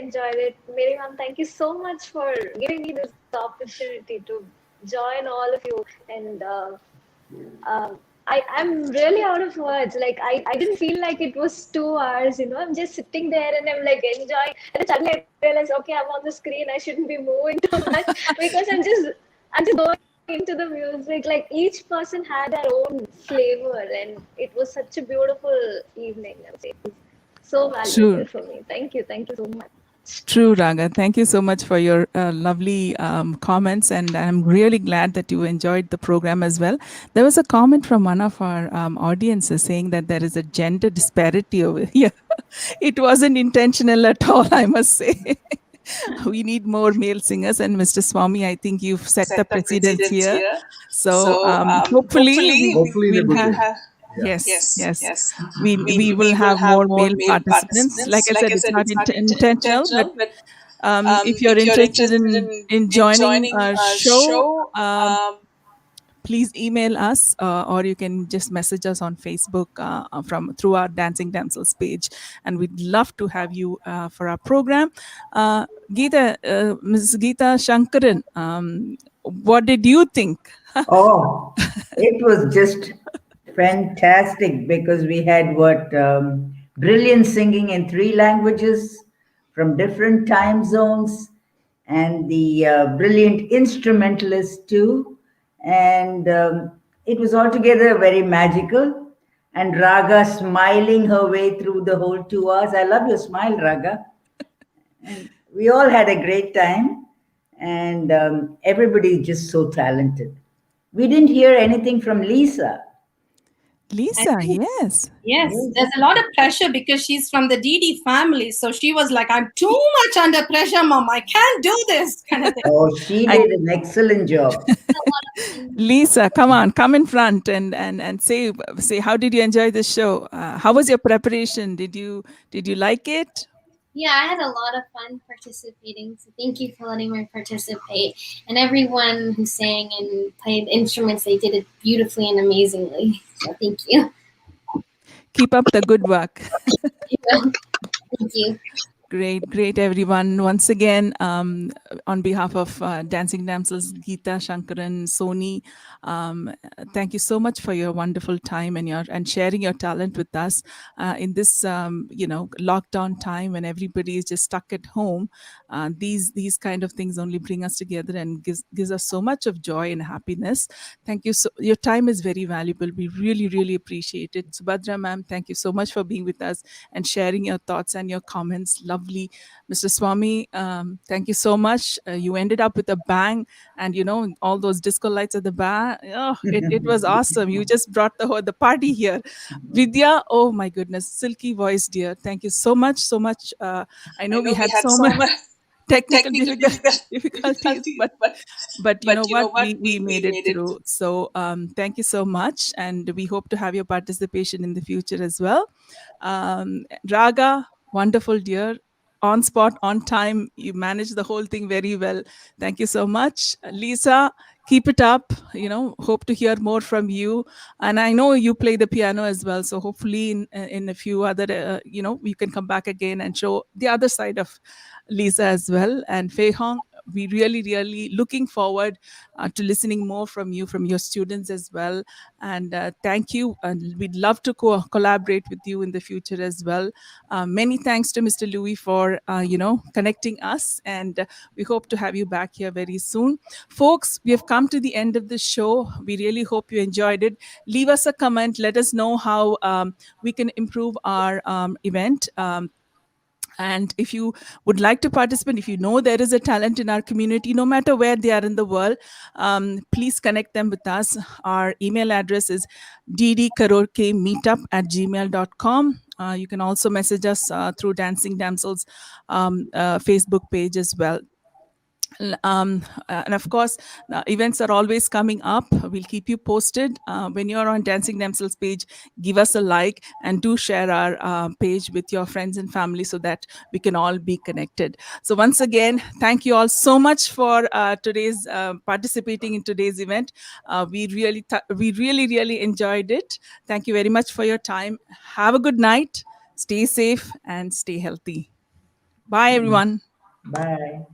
enjoyed it. Mary ma'am, thank you so much for giving me this opportunity to join all of you. And I'm really out of words. Like I didn't feel like it was 2 hours. I'm just sitting there and I'm like enjoying. And then suddenly I realized, okay, I'm on the screen. I shouldn't be moving too much because I'm just going into the music. Like each person had their own flavor, and it was such a beautiful evening. I would say so True. valuable for me. Thank you so much. True, Raga. Thank you so much for your lovely comments, and I'm really glad that you enjoyed the program as well. There was a comment from one of our audiences saying that there is a gender disparity over here. It wasn't intentional at all, I must say. We need more male singers, and Mr. Swami, I think you've set the precedence here. So hopefully Hopefully in the we'll good have. way. Yeah. Yes, yes. We will have more male participants. Like I said, it's not intentional, but if you're interested in joining our show, please email us, or you can just message us on Facebook from through our Dancing Damsels page, and we'd love to have you for our program. Geeta, Ms. Geeta Shankaran, what did you think? Oh, it was just fantastic because we had brilliant singing in three languages from different time zones, and the brilliant instrumentalist too. And it was altogether very magical. And Raga smiling her way through the whole 2 hours. I love your smile, Raga. And we all had a great time, and everybody is just so talented. We didn't hear anything from Lisa. Lisa, yes. Yes, there's a lot of pressure because she's from the DD family. So she was like, I'm too much under pressure, mom. I can't do this kind of thing. Oh, she did an excellent job. Lisa, come on, come in front and say how did you enjoy the show? How was your preparation? Did you like it? Yeah, I had a lot of fun participating. So thank you for letting me participate. And everyone who sang and played instruments, they did it beautifully and amazingly. So thank you. Keep up the good work. Thank you. Great, everyone. Once again, on behalf of Dancing Damsels, Geeta, Shankaran, Sony, thank you so much for your wonderful time and sharing your talent with us in this lockdown time when everybody is just stuck at home. These kind of things only bring us together and gives us so much of joy and happiness. Thank you. So your time is very valuable. We really appreciate it. Subhadra ma'am, thank you so much for being with us and sharing your thoughts and your comments. Lovely. Mr. Swami, thank you so much. You ended up with a bang, and all those disco lights at the bar. Oh, it was awesome. You just brought the party here. Vidya, oh my goodness, silky voice, dear. Thank you so much, so much. I know we had so much technical difficulties, but you know what, we made it through. So thank you so much, and we hope to have your participation in the future as well. Raga, wonderful, dear. On spot, on time. You managed the whole thing very well. Thank you so much. Lisa, keep it up. Hope to hear more from you. And I know you play the piano as well. So hopefully in a few other, you can come back again and show the other side of Lisa as well. And Fei Hong, we really looking forward to listening more from you, from your students as well. And thank you. And we'd love to collaborate with you in the future as well. Many thanks to Mr. Louis for connecting us, and we hope to have you back here very soon. Folks, we have come to the end of the show. We really hope you enjoyed it. Leave us a comment. Let us know how we can improve our event. And if you would like to participate, if you know there is a talent in our community, no matter where they are in the world, please connect them with us. Our email address is ddkaraokemeetup@gmail.com. You can also message us through Dancing Damsels Facebook page as well. And of course, events are always coming up. We'll keep you posted. When you're on Dancing Damsels page, give us a like and do share our page with your friends and family so that we can all be connected. So once again, thank you all so much for today's participating in today's event. We really enjoyed it. Thank you very much for your time. Have a good night. Stay safe and stay healthy. Bye, everyone. Bye.